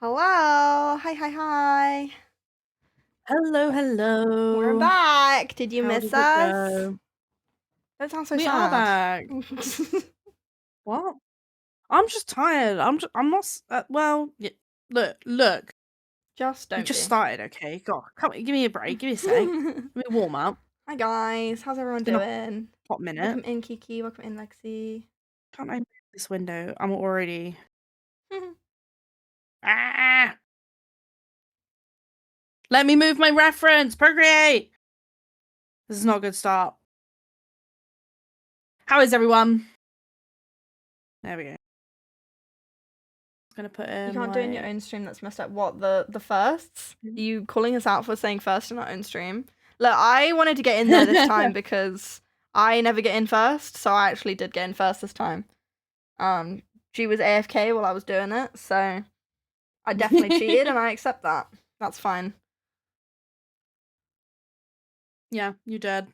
Hello. Hi. Hello, We're hello. back. Did you How miss did it us? go? Don't sound so We are sad. back. What? I'm just tired. I'm not. Well, look. Just We don't just be. started, okay? God, come, give me a break. Give me a sec. Give me a warm up. Hi guys. How's everyone It's been a doing? hot minute. Welcome in, Kiki. Welcome in, Lexi. Can't I move this window? I'm already. Ah! Let me move my reference. Procreate. This is not a good start. How is everyone? There we go. Gonna put in. You can't do it in your own stream. That's messed up. What, the firsts? Are you calling us out for saying first in our own stream? Look, I wanted to get in there this time because I never get in first, so I actually did get in first this time. She was AFK while I was doing it, so I definitely cheated and I accept that. That's fine. Yeah, you did.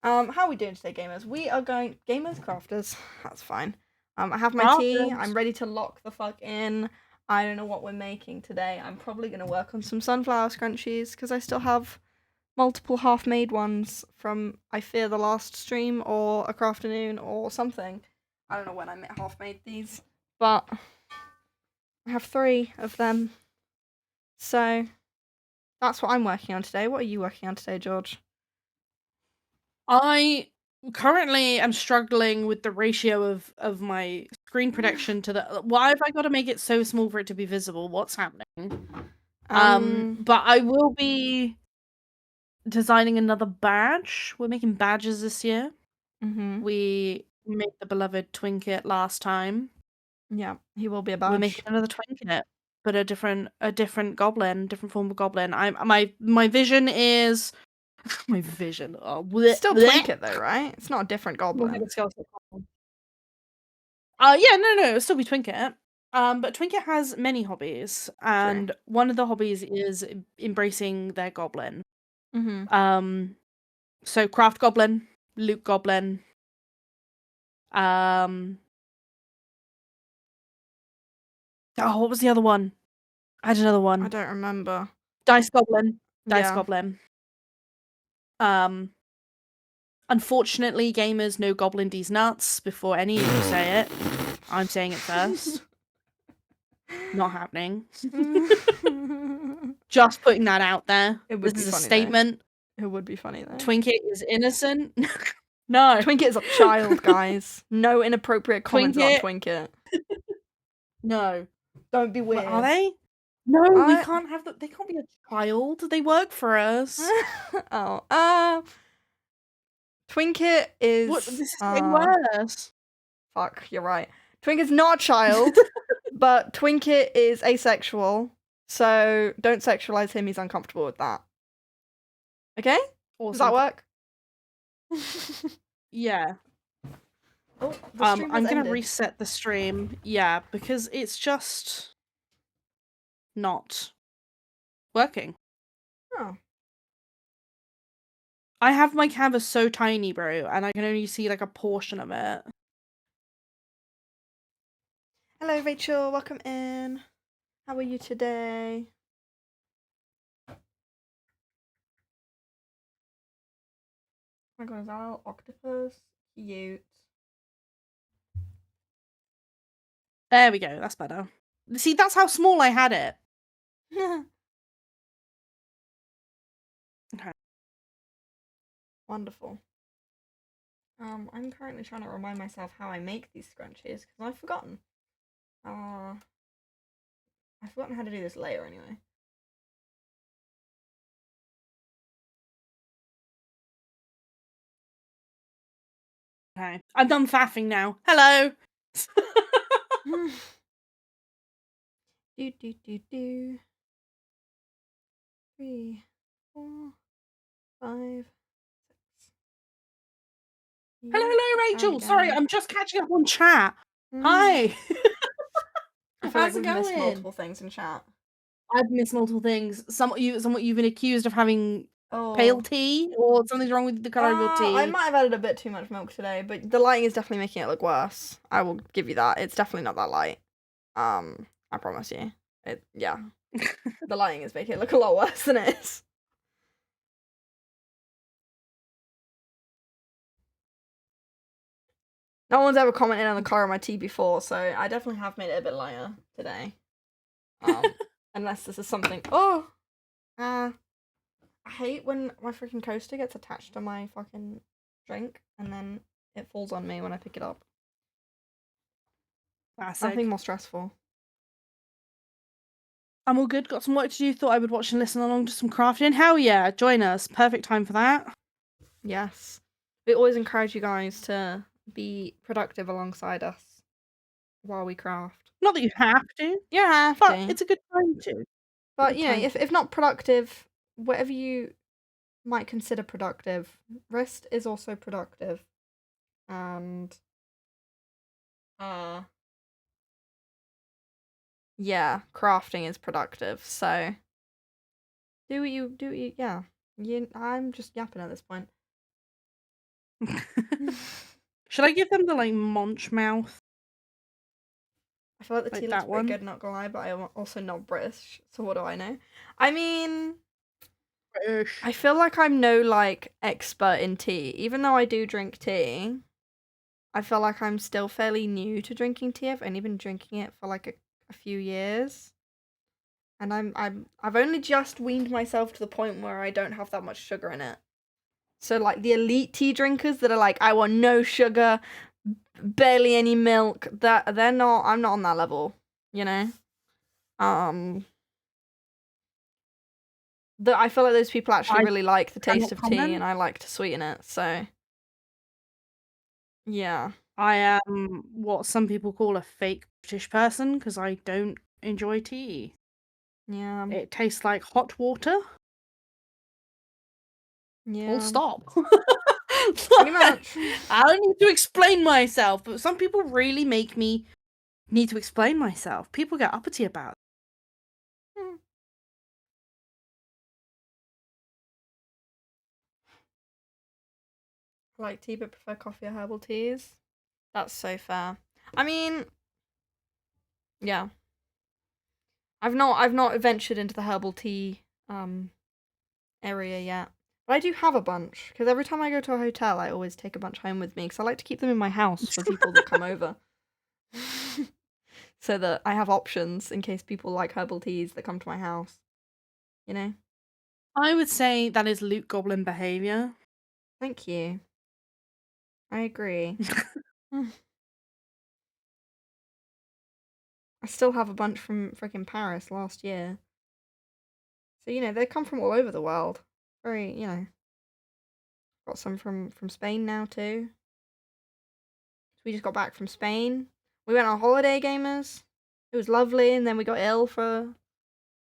How are we doing today, gamers? We are going gamers crafters. That's fine. I have my tea. I'm ready to lock the fuck in. I don't know what we're making today. I'm probably gonna work on some sunflower scrunchies because I still have multiple half-made ones from I fear the last stream or a crafternoon or something. I don't know when I half-made these, but I have 3 of them. So that's what I'm working on today. What are you working on today, George? I currently am struggling with the ratio of my screen protection to the. Why have I got to make it so small for it to be visible? What's happening? But I will be designing another badge. We're making badges this year. We made the beloved Twinket last time. Yeah, he will be a badge. We're making another Twinket, but a different goblin, different form of goblin. My vision is my vision. Oh, bleh, Still bleh. Twinket though, right? It's not a different goblin. Yeah, no, it'll still be Twinket. But Twinket has many hobbies, and one of the hobbies is embracing their goblin. So craft goblin, loot goblin. Oh, what was the other one? I had another one. I don't remember. Dice goblin. Dice Yeah. goblin. Unfortunately, gamers know Goblin D's nuts before any of you say it. I'm saying it first. Not happening. Just putting that out there. This is a statement. Though. It would be funny though. Twinket is innocent. No. Twinket is a child, guys. No inappropriate comments about Twinket. No. Don't be weird. What, are they? No, we can't have that. They can't be a child. They work for us. Twinket is. What? This is getting worse. Fuck, you're right. Twinket's not a child, but Twinket is asexual, so don't sexualize him. He's uncomfortable with that. Okay? Awesome. Does that work? Yeah. Oh, I'm gonna reset the stream. Yeah, because it's just not working. Oh. I have my canvas so tiny, bro, and I can only see like a portion of it. Hello, Rachel. Welcome in. How are you today? Oh my god, is that our octopus? Cute. There we go. That's better. See, that's how small I had it. Okay. Wonderful. I'm currently trying to remind myself how I make these scrunchies because I've forgotten. I've forgotten how to do this layer anyway. Okay. I'm done faffing now. Hello. do. 3, 4, 5, 6. Hello, Rachel. Sorry, I'm just catching up on chat. Hi. I feel like we've missed multiple things in chat. I've missed multiple things. Somewhat you've been accused of having pale tea, or something's wrong with the colour of your tea. I might have added a bit too much milk today, but the lighting is definitely making it look worse. I will give you that. It's definitely not that light. I promise you. Yeah. The lighting is making it look a lot worse than it is. No one's ever commented on the color of my tea before, so I definitely have made it a bit lighter today. Unless this is something. Oh! I hate when my freaking coaster gets attached to my fucking drink and then it falls on me when I pick it up. Classic. Nothing more stressful. I'm all good. Got some work to do. Thought I would watch and listen along to some crafting. Hell yeah, join us. Perfect time for that. Yes. We always encourage you guys to be productive alongside us while we craft. Not that you have to. You don't have but to. It's a good time to. But, you know, if not productive, whatever you might consider productive, rest is also productive. And, yeah, crafting is productive, so do what you, yeah. I'm just yapping at this point. Should I give them the, like, Monch mouth? I feel like the tea looks pretty good, not gonna lie, but I'm also not British, so what do I know? I mean, British. I feel like I'm no, like, expert in tea. Even though I do drink tea, I feel like I'm still fairly new to drinking tea. I've only been drinking it for, like, a few years. And I've only just weaned myself to the point where I don't have that much sugar in it. So, like, the elite tea drinkers that are like, I want no sugar, barely any milk, I'm not on that level, you know? I feel like those people actually really like the taste of tea, and I like to sweeten it, so yeah. I am what some people call a fake British person because I don't enjoy tea. Yeah. It tastes like hot water. Yeah. Full stop. Pretty much. I don't need to explain myself, but some people really make me need to explain myself. People get uppity about it. I like tea but prefer coffee or herbal teas. That's so fair. I mean, yeah. I've not ventured into the herbal tea area yet. But I do have a bunch, because every time I go to a hotel, I always take a bunch home with me, because I like to keep them in my house for people that come over. So that I have options in case people like herbal teas that come to my house. You know? I would say that is Luke Goblin behavior. Thank you. I agree. I still have a bunch from freaking Paris last year. So, you know, they come from all over the world. Very, you know. Got some from Spain now, too. So we just got back from Spain. We went on holiday, gamers. It was lovely, and then we got ill for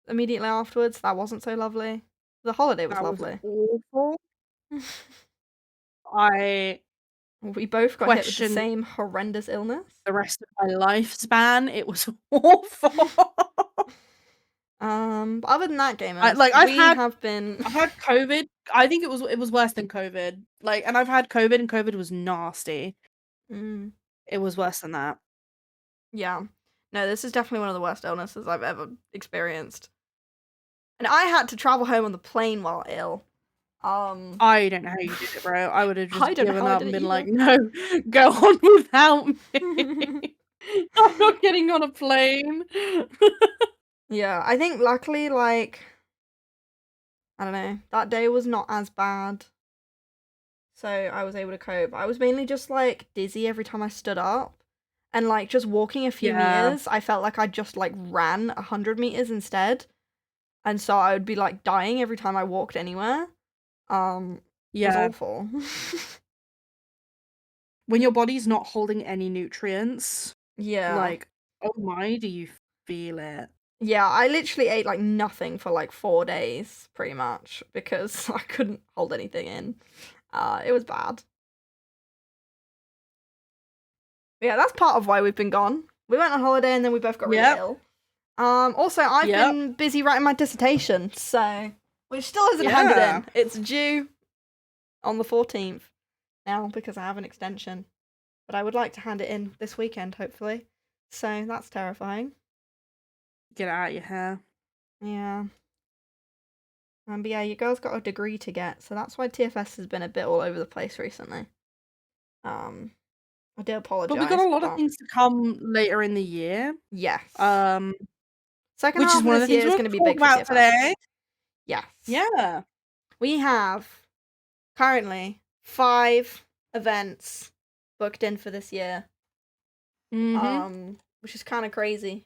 immediately afterwards. That wasn't so lovely. The holiday was lovely. Awful. We both got hit with the same horrendous illness. The rest of my lifespan, it was awful. But other than that, gamers, I've had COVID. I think it was worse than COVID. Like, and I've had COVID, and COVID was nasty. It was worse than that. Yeah. No, this is definitely one of the worst illnesses I've ever experienced. And I had to travel home on the plane while ill. I don't know how you did it, bro. I would have just given up and been either. like, no, go on without me. I'm not getting on a plane. Yeah, I think luckily, like, I don't know, that day was not as bad. So I was able to cope. I was mainly just, like, dizzy every time I stood up. And, like, just walking a few meters, I felt like I just, like, ran 100 meters instead. And so I would be, like, dying every time I walked anywhere. It was awful. When your body's not holding any nutrients. Yeah. Like, oh my, do you feel it? Yeah, I literally ate, like, nothing for, like, 4 days, pretty much, because I couldn't hold anything in. It was bad. But yeah, that's part of why we've been gone. We went on holiday and then we both got really ill. Also, I've been busy writing my dissertation, so which still hasn't handed in. It's due on the 14th now because I have an extension. But I would like to hand it in this weekend, hopefully. So that's terrifying. get it out of your hair. Yeah. But yeah, your girl's got a degree to get, so that's why TFS has been a bit all over the place recently. I do apologize. But we got a lot of things to come later in the year. Yes. Second which half is one of of this the year things is we'll going to be talk big for about TFS. today. Yes. Yeah. We have currently 5 events booked in for this year. Which is kind of crazy.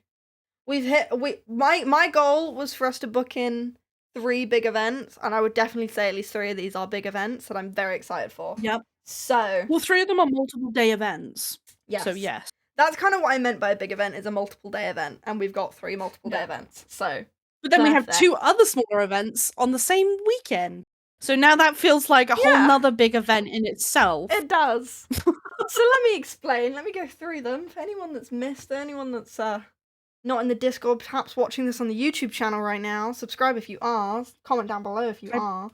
My goal was for us to book in 3 big events, and I would definitely say at least 3 of these are big events that I'm very excited for. Yep. So, well, 3 of them are multiple day events. yes. So yes. That's kind of what I meant by a big event, is a multiple day event, and we've got 3 multiple day events. So, but then we have perfect. 2 other smaller events on the same weekend. So now that feels like a whole nother big event in itself. It does. So let me explain. Let me go through them. For anyone that's missed, anyone that's not in the Discord, perhaps watching this on the YouTube channel right now, subscribe if you are. Comment down below if you are.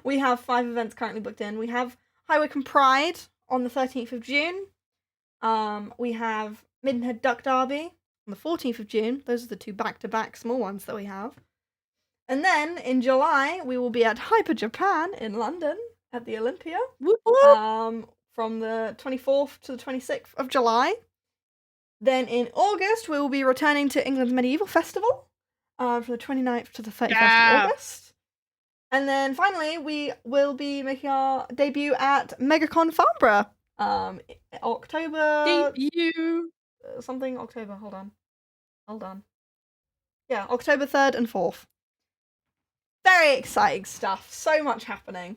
We have 5 events currently booked in. We have High Wycombe Pride on the 13th of June. We have Maidenhead Duck Derby on the 14th of June. Those are the 2 back-to-back small ones that we have. And then in July, we will be at Hyper Japan in London at the Olympia. From the 24th to the 26th of July. Then in August, we will be returning to England's Medieval Festival from the 29th to the 31st of August. And then finally, we will be making our debut at MegaCon Farnborough. October... Debut! October, hold on. Yeah, October 3rd and 4th. Very exciting stuff. So much happening.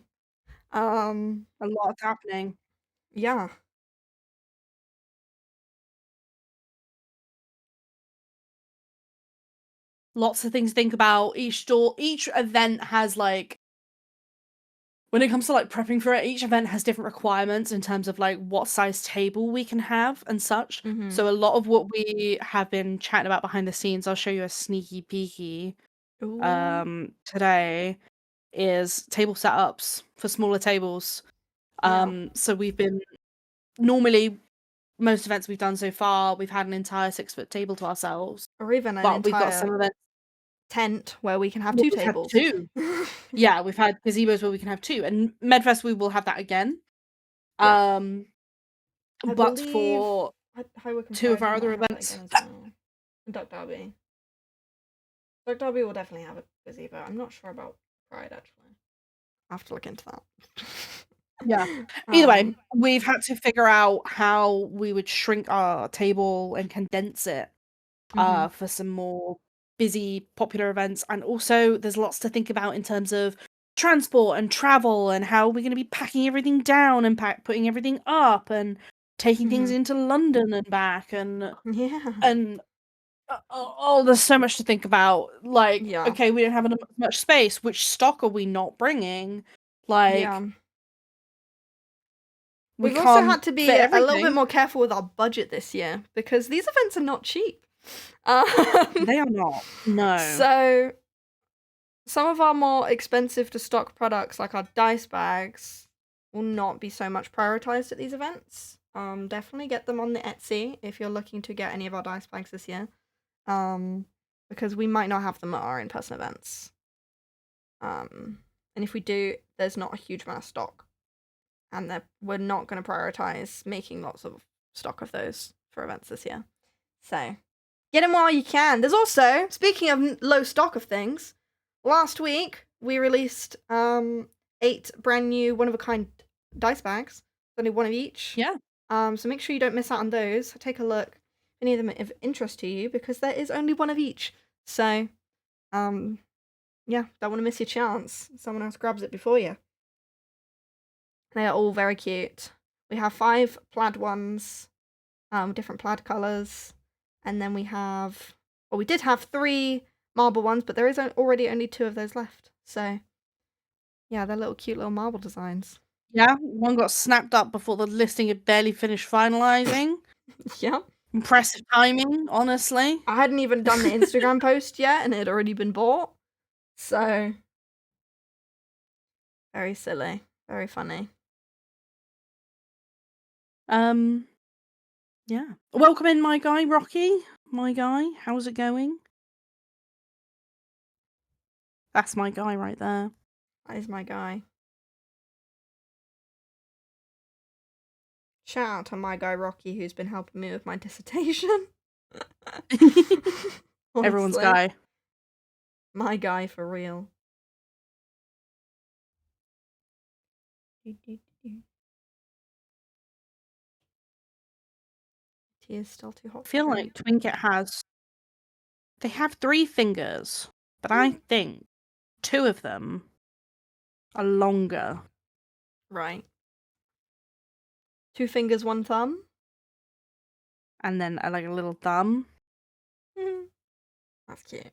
A lot happening. Yeah. Lots of things to think about. Each event has like, when it comes to like prepping for it, each event has different requirements in terms of like what size table we can have and such. So a lot of what we have been chatting about behind the scenes, I'll show you a sneaky peeky today, is table setups for smaller tables. So we've been, normally most events we've done so far, we've had an entire 6-foot table to ourselves. Or even an but we've got some events tent where we can have 2 tables. 2. Yeah, we've had gazebos where we can have 2, and Medfest we will have that again. Yeah. But for 2 of our other events, Duck Derby. Duck Derby will definitely have a gazebo. I'm not sure about Pride actually. I have to look into that. Yeah. Either way, we've had to figure out how we would shrink our table and condense it for some more busy, popular events. And also, there's lots to think about in terms of transport and travel, and how we're going to be packing everything down and putting everything up and taking things into London and back. And there's so much to think about. Like, okay, we don't have much space. Which stock are we not bringing? Like, we've also had to be a little bit more careful with our budget this year, because these events are not cheap. They are not. No. So some of our more expensive to stock products, like our dice bags, will not be so much prioritized at these events. Definitely get them on the Etsy if you're looking to get any of our dice bags this year. Because we might not have them at our in-person events. And if we do, there's not a huge amount of stock. And we're not going to prioritize making lots of stock of those for events this year. So, get them while you can. There's also, speaking of low stock of things, last week we released 8 brand new one-of-a-kind dice bags. Only 1 of each. Yeah. So make sure you don't miss out on those. Take a look. If any of them are of interest to you, because there is only 1 of each. So, yeah, don't want to miss your chance. Someone else grabs it before you. They are all very cute. We have 5 plaid ones, different plaid colours, and then we have, well, we did have 3 marble ones, but there is already only 2 of those left. So, yeah, they're little cute little marble designs. Yeah, one got snapped up before the listing had barely finished finalizing. Yeah. Impressive timing, honestly. I hadn't even done the Instagram post yet, and it had already been bought. So, very silly, very funny. Yeah. Welcome in, my guy, Rocky. my guy? How's it going? That's my guy right there. That is my guy. Shout out to my guy Rocky, who's been helping me with my dissertation. Everyone's Honestly. guy. My guy for real. Tea is still too hot. I feel like Twinket has... They have 3 fingers, but I think 2 of them are longer. Right. 2 fingers, 1 thumb? And then like a little thumb. That's cute.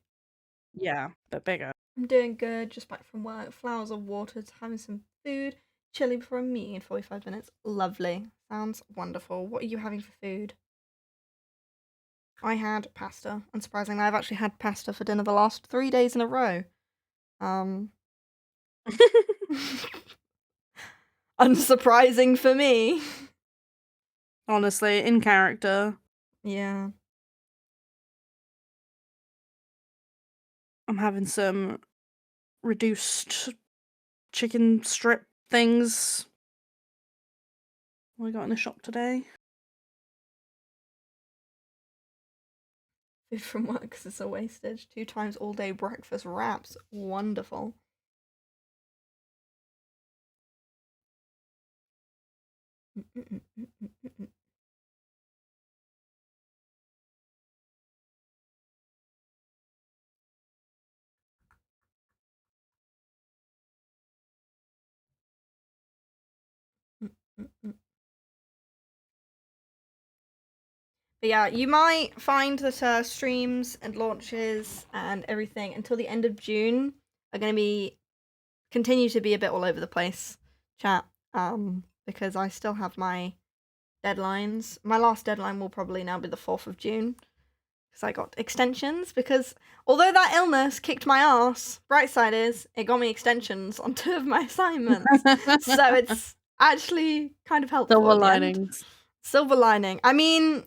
Yeah, but bigger. I'm doing good, just back from work. Flowers of water, having some food. Chilling before a meeting in 45 minutes. Lovely. Sounds wonderful. What are you having for food? I had pasta. Unsurprisingly, I've actually had pasta for dinner the last 3 days in a row. Unsurprising for me. Honestly, in character. Yeah. I'm having some reduced chicken strip things. What I got in the shop today. Food from work because it's a wastage. 2 times all day breakfast wraps. Wonderful. But yeah, you might find that streams and launches and everything until the end of June are going to continue to be a bit all over the place, chat. Because I still have my deadlines. My last deadline will probably now be the 4th of June. Because I got extensions. Because although that illness kicked my ass, bright side is it got me extensions on 2 of my assignments. So it's actually kind of helpful. Silver linings. Silver lining. I mean,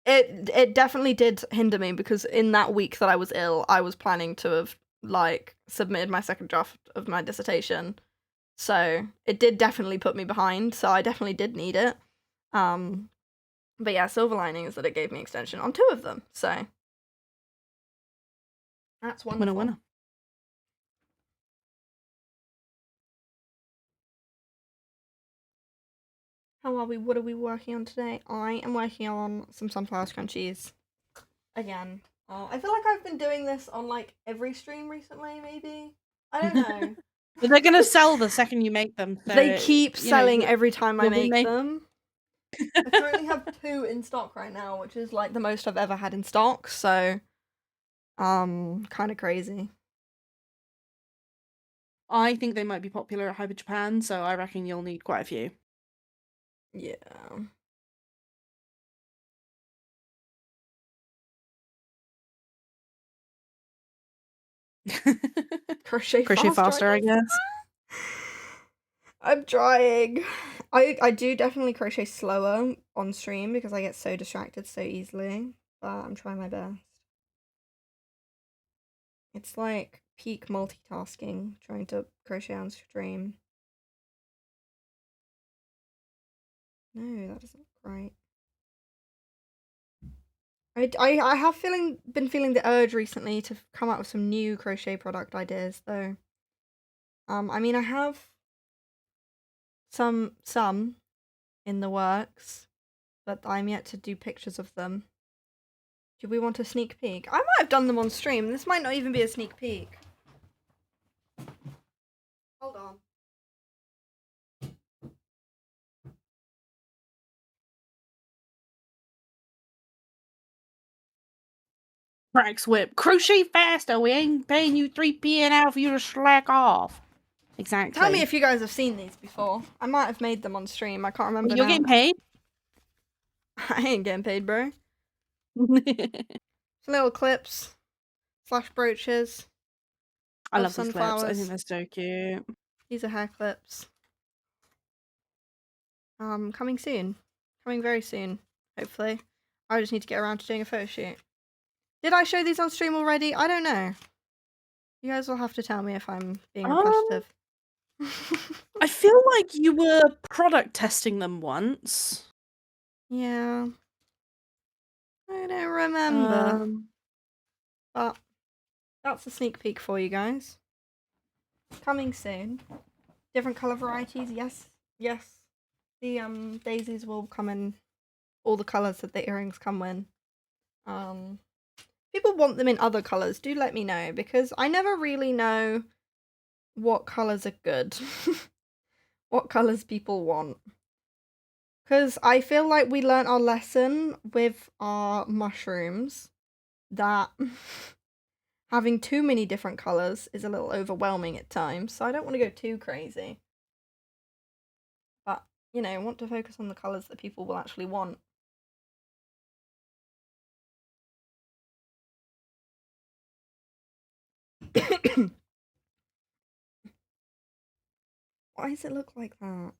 it definitely did hinder me because in that week that I was ill, I was planning to have submitted my second draft of my dissertation. So it did definitely put me behind. So I definitely did need it. But yeah, silver lining is that it gave me extension on 2 of them. So that's wonderful. Winner. How are we? What are we working on today? I am working on some sunflower scrunchies. Again. I feel like I've been doing this on every stream recently, maybe. I don't know. But they're gonna sell the second you make them. So they keep selling every time I make them. I currently have 2 in stock right now, which is the most I've ever had in stock, so kind of crazy. I think they might be popular at Hyper Japan, so I reckon you'll need quite a few. Yeah. Crochet faster, I guess. I'm trying. I do definitely crochet slower on stream because I get so distracted so easily, but I'm trying my best. It's peak multitasking trying to crochet on stream. No, that doesn't look right. I have been feeling the urge recently to come up with some new crochet product ideas though. I mean I have some in the works, but I'm yet to do pictures of them. Do we want a sneak peek? I might have done them on stream. This might not even be a sneak peek. Hold on. Brax whip. Crochet faster. We ain't paying you 3p an hour for you to slack off. Exactly. Tell me if you guys have seen these before. I might have made them on stream. I can't remember. You're getting paid? I ain't getting paid, bro. Little clips / brooches. I love these clips. I think they're so cute. These are hair clips. Coming soon. Coming very soon, hopefully. I just need to get around to doing a photo shoot. Did I show these on stream already? I don't know. You guys will have to tell me if I'm being repetitive. I feel like you were product testing them once. Yeah. I don't remember. But that's a sneak peek for you guys. Coming soon. Different colour varieties, yes. Yes. The daisies will come in all the colours that the earrings come in. People want them in other colours, do let me know, because I never really know what colours are good. What colours people want. Because I feel like we learnt our lesson with our mushrooms that having too many different colours is a little overwhelming at times, so I don't want to go too crazy. But, you know, I want to focus on the colours that people will actually want. Why does it look like that?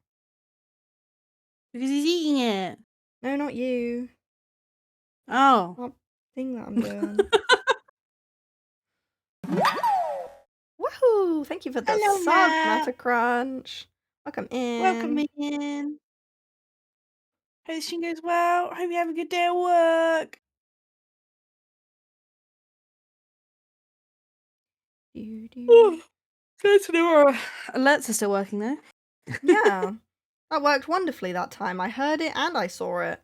Because he's eating it. No, not you. Oh. That thing that I'm doing. Woohoo! Thank you for the Hello, sub, Matt. Matacrunch. Welcome in. Welcome in. Hope this stream goes well. Hope you have a good day at work. Alerts are still working though. Yeah. That worked wonderfully that time. I heard it and I saw it.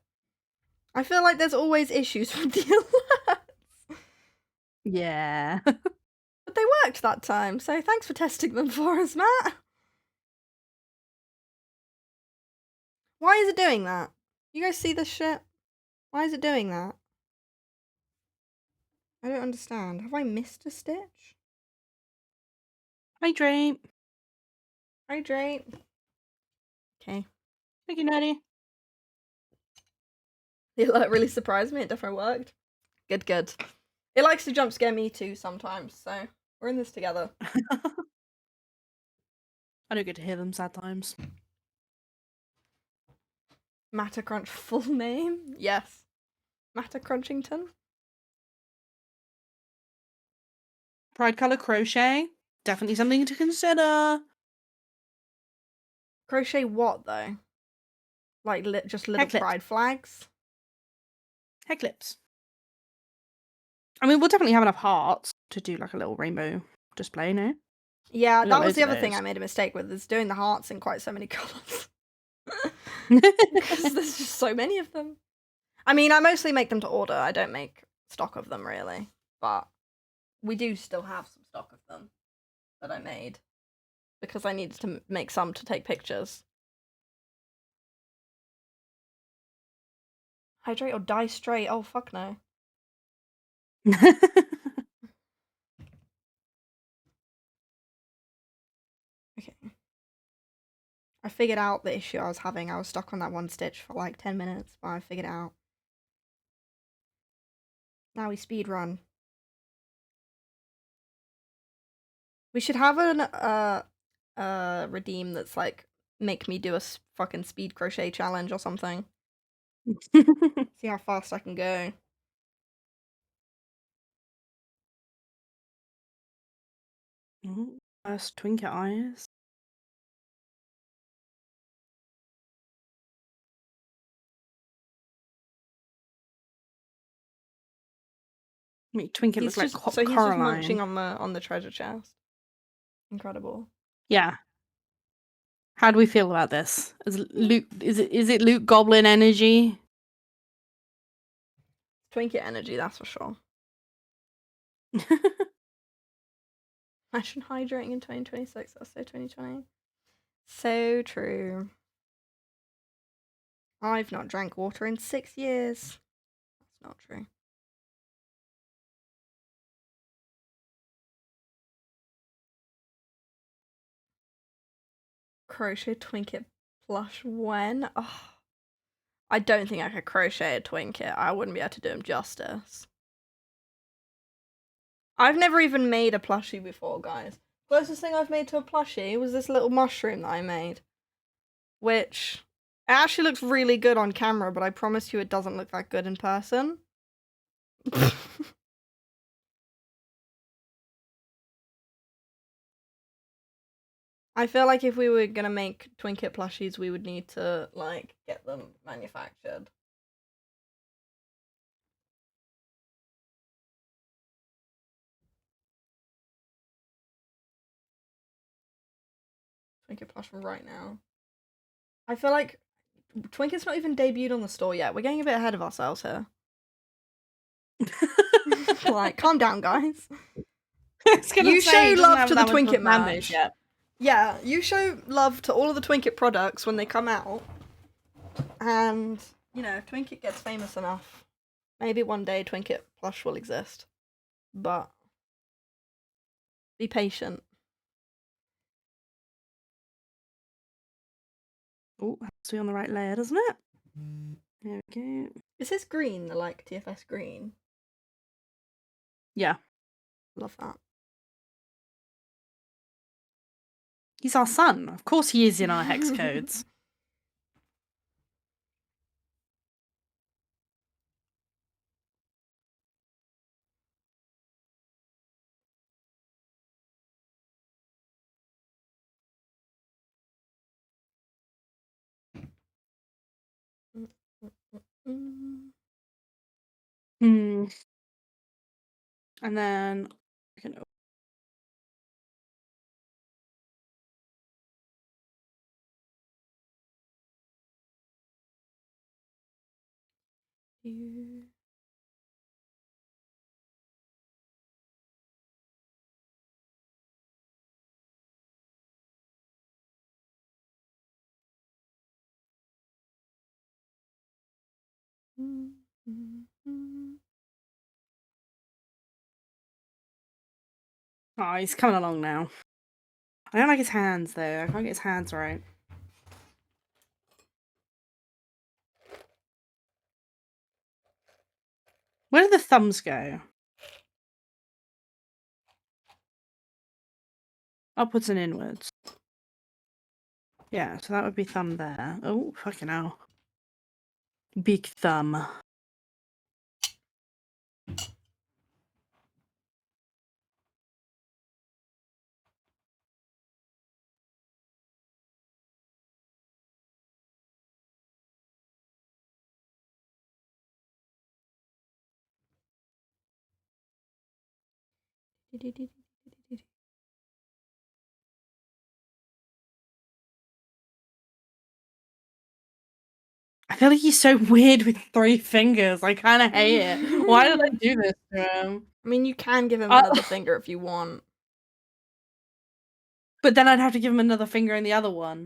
I feel like there's always issues with the alerts. Yeah. But they worked that time, so thanks for testing them for us, Matt. Why is it doing that? You guys see this shit? Why is it doing that? I don't understand. Have I missed a stitch? Hydrate. Hydrate. Okay. Thank you, Natty. The alert really surprised me. It definitely worked. Good, good. It likes to jump scare me too sometimes, so we're in this together. I don't get to hear them sometimes. Matacrunch full name? Yes. Matacrunchington? Pride colour crochet. Definitely something to consider. Crochet what, though? Like, just little pride flags? Hair clips. I mean, we'll definitely have enough hearts to do, like, a little rainbow display, no? Yeah, that was the other thing I made a mistake with, is doing the hearts in quite so many colours. Because there's just so many of them. I mean, I mostly make them to order. I don't make stock of them, really. But we do still have some stock of them that I made. Because I needed to make some to take pictures. Hydrate or die straight? Oh, fuck no. Okay. I figured out the issue I was having. I was stuck on that one stitch for like 10 minutes, but I figured it out. Now we speed run. We should have an redeem that's like, make me do a fucking speed crochet challenge or something. See how fast I can go. First Twinket eyes. Twinket looks like so he's just munching on the treasure chest. Incredible. Yeah. How do we feel about this? Is it Luke Goblin energy? Twinket energy, that's for sure. Fashion hydrating in 2026. That's so 2020. So true. I've not drank water in 6 years. That's not true. Crochet Twinket plush when? Oh, I don't think I could crochet a Twinket. I wouldn't be able to do him justice. I've never even made a plushie before, guys. Closest thing I've made to a plushie was this little mushroom that I made. Which, it actually looks really good on camera, but I promise you it doesn't look that good in person. I feel like if we were gonna make Twinket plushies, we would need to like get them manufactured. Twinket plush right now. I feel like Twinket's not even debuted on the store yet. We're getting a bit ahead of ourselves here. Like, calm down, guys. You show love to the Twinket merch. Yet. Yeah, you show love to all of the Twinket products when they come out. And, you know, if Twinket gets famous enough, maybe one day Twinket plush will exist. But be patient. Oh, has to be on the right layer, doesn't it? There we go. Is this green, the like TFS green? Yeah. Love that. He's our son. Of course he is in our hex codes. Hmm. And then I can Oh, he's coming along now. I don't like his hands though. I can't get his hands right. Where do the thumbs go? Upwards and inwards. Yeah, so that would be thumb there. Oh, fucking hell. Big thumb. I feel like he's so weird with 3 fingers. I kind of hate it. Why did I do this to him? I mean, you can give him another finger if you want. But then I'd have to give him another finger in the other one.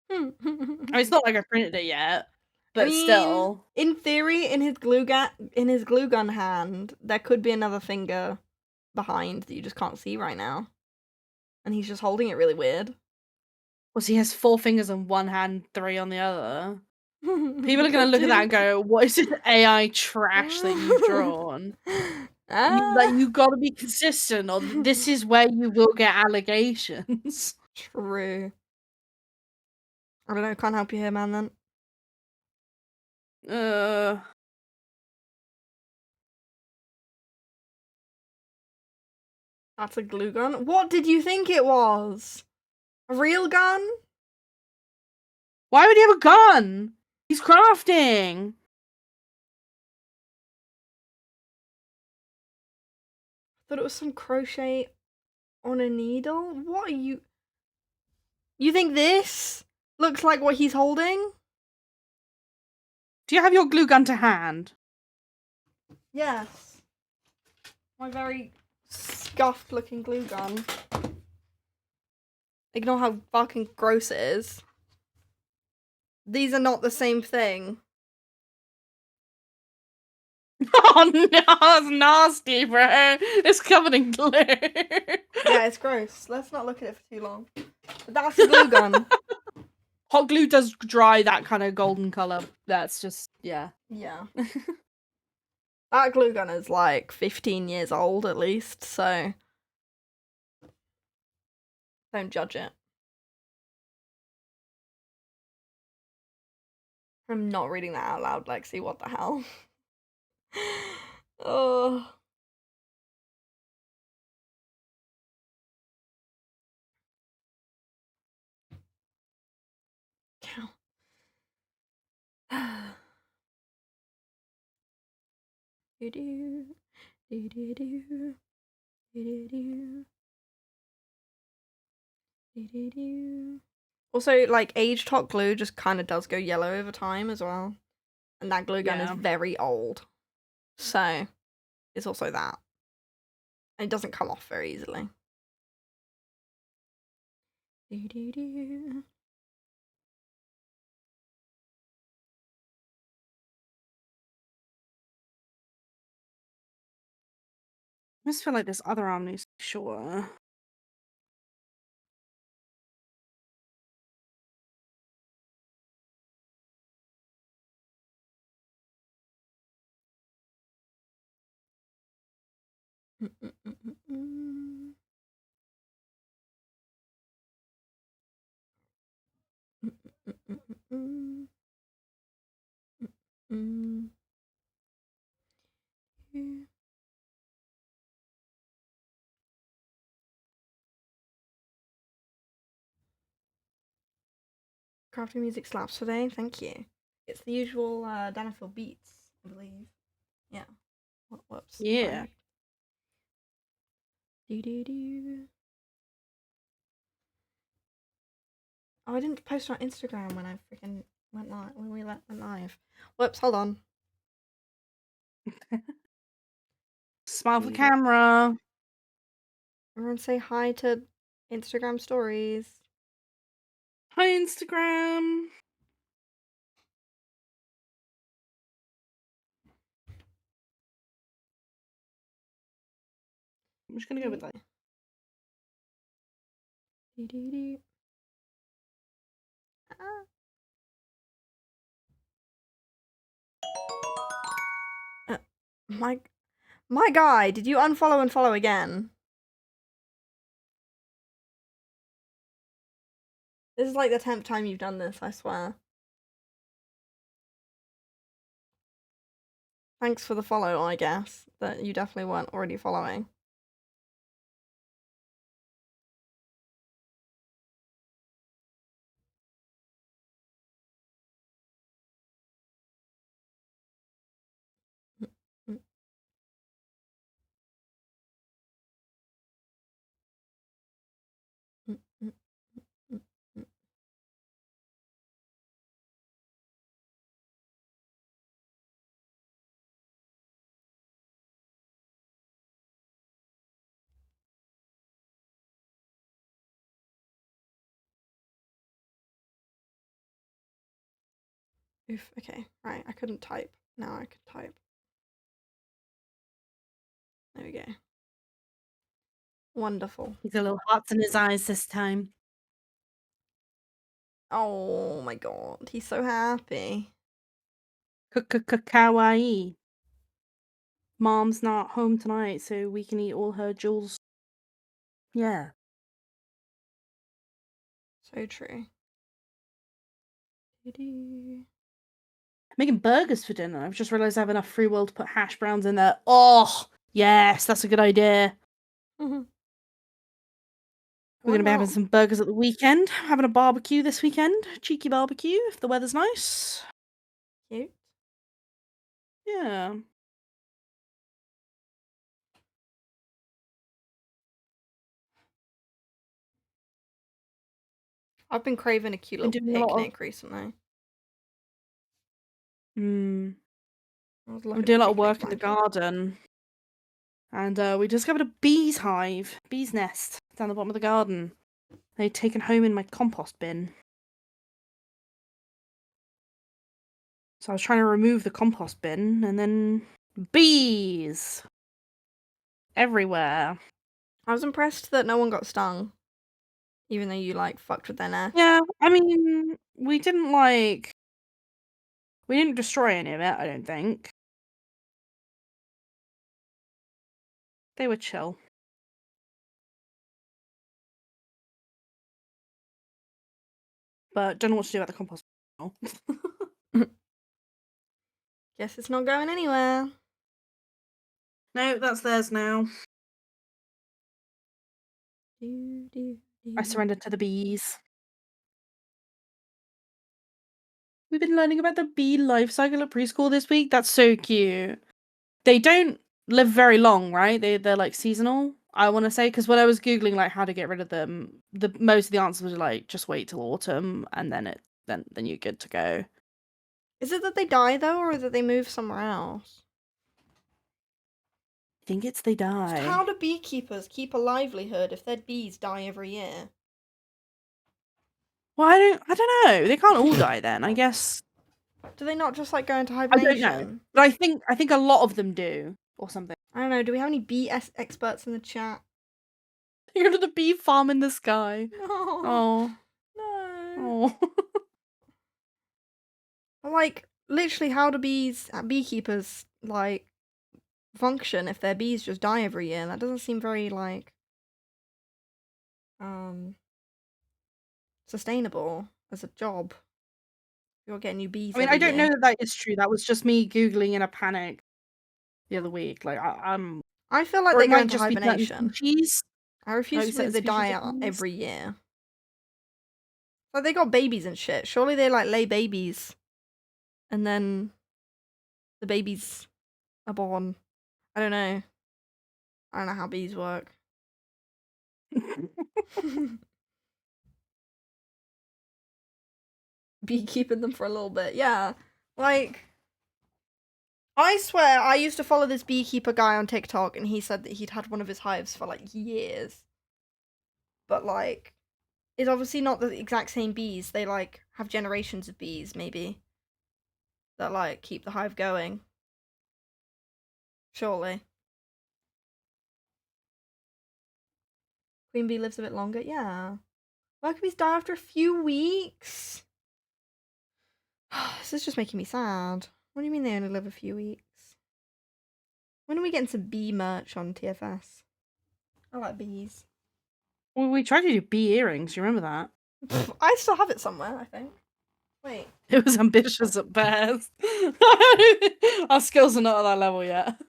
I mean, it's not like I printed it yet, but I mean, still. In theory, in his glue gun hand, there could be another finger behind that you just can't see right now, and he's just holding it really weird. Well, so he has 4 fingers on one hand, 3 on the other. People are gonna look at that and go, "What is this AI trash that you've drawn?" You gotta be consistent, or this is where you will get allegations. True. I don't know. Can't help you here, man. Then. That's a glue gun. What did you think it was? A real gun? Why would he have a gun? He's crafting. I thought it was some crochet on a needle. What are you? You think this looks like what he's holding? Do you have your glue gun to hand? Yes. My very scuffed looking glue gun. Ignore how fucking gross it is. These are not the same thing. Oh no, that's nasty, bro. It's covered in glue. Yeah, it's gross. Let's not look at it for too long. But that's a glue gun. Hot glue does dry that kind of golden colour. That's just, yeah. Yeah. That glue gun is like 15 years old at least, so don't judge it. I'm not reading that out loud, Lexi. What the hell? Oh. Do do do do do do do do do. Also, like aged hot glue just kind of does go yellow over time as well, and that glue gun is very old, so it's also that, and it doesn't come off very easily. Do do do. I just feel like this other arm needs to be shorter. Crafting music slaps today, thank you. It's the usual Danforth beats, I believe. Yeah. Whoops. Yeah. Do do do. Oh, I didn't post on Instagram when I freaking went live. When we went live. Whoops. Hold on. Smile for camera. Everyone say hi to Instagram stories. Hi, Instagram. I'm just gonna go with that. Do do do. My guy, did you unfollow and follow again? This is like the 10th time you've done this, I swear. Thanks for the follow, I guess, that you definitely weren't already following. Oof, okay, right, I couldn't type. Now I can type. There we go. Wonderful. He's got little hearts in his eyes this time. Oh my god, he's so happy. Kawaii. Mom's not home tonight, so we can eat all her jewels. Yeah. So true. Making burgers for dinner. I've just realised I have enough free will to put hash browns in there. Oh, yes, that's a good idea. Mm-hmm. We're going to be having some burgers at the weekend. Having a barbecue this weekend. Cheeky barbecue, if the weather's nice. Cute. Yeah. I've been craving a cute little picnic recently. I'm doing a lot of work in the garden. And we discovered a bee's nest, down the bottom of the garden. They'd taken home in my compost bin. So I was trying to remove the compost bin, and then bees everywhere. I was impressed that no one got stung, even though you like fucked with their nest. Yeah, I mean, we didn't destroy any of it, I don't think. They were chill. But don't know what to do about the compost bin. Guess it's not going anywhere. No, that's theirs now. I surrendered to the bees. We've been learning about the bee life cycle at preschool this week. That's so cute. they don't live very long, right? They're like seasonal. I want to say, because when I was googling like how to get rid of them, most of the answers were like just wait till autumn and then you're good to go. Is it that they die though, or that they move somewhere else? I think it's they die. Just how do beekeepers keep a livelihood if their bees die every year? Well, I don't know. They can't all die then, I guess. Do they not just like go into hibernation? I don't know, but I think a lot of them do, or something. I don't know. Do we have any bee experts in the chat? You're to the bee farm in the sky. Oh no. Oh. Like literally, how do beekeepers like function if their bees just die every year? That doesn't seem very like sustainable as a job. You're getting new bees. I mean, I don't know that is true. That was just me googling in a panic the other week. Like I feel like they go into hibernation. I refuse to believe they die out every year. Like they got babies and shit. Surely they like lay babies, and then the babies are born. I don't know. I don't know how bees work. Beekeeping them for a little bit, yeah. Like, I swear, I used to follow this beekeeper guy on TikTok, and he said that he'd had one of his hives for like years. But like, it's obviously not the exact same bees. They like have generations of bees, maybe, that like keep the hive going. Surely. Queen bee lives a bit longer, yeah. Worker bees die after a few weeks. This is just making me sad. What do you mean they only live a few weeks? When are we getting some bee merch on TFS? I like bees. Well, we tried to do bee earrings. You remember that? I still have it somewhere, I think. Wait. It was ambitious at best. Our skills are not at that level yet.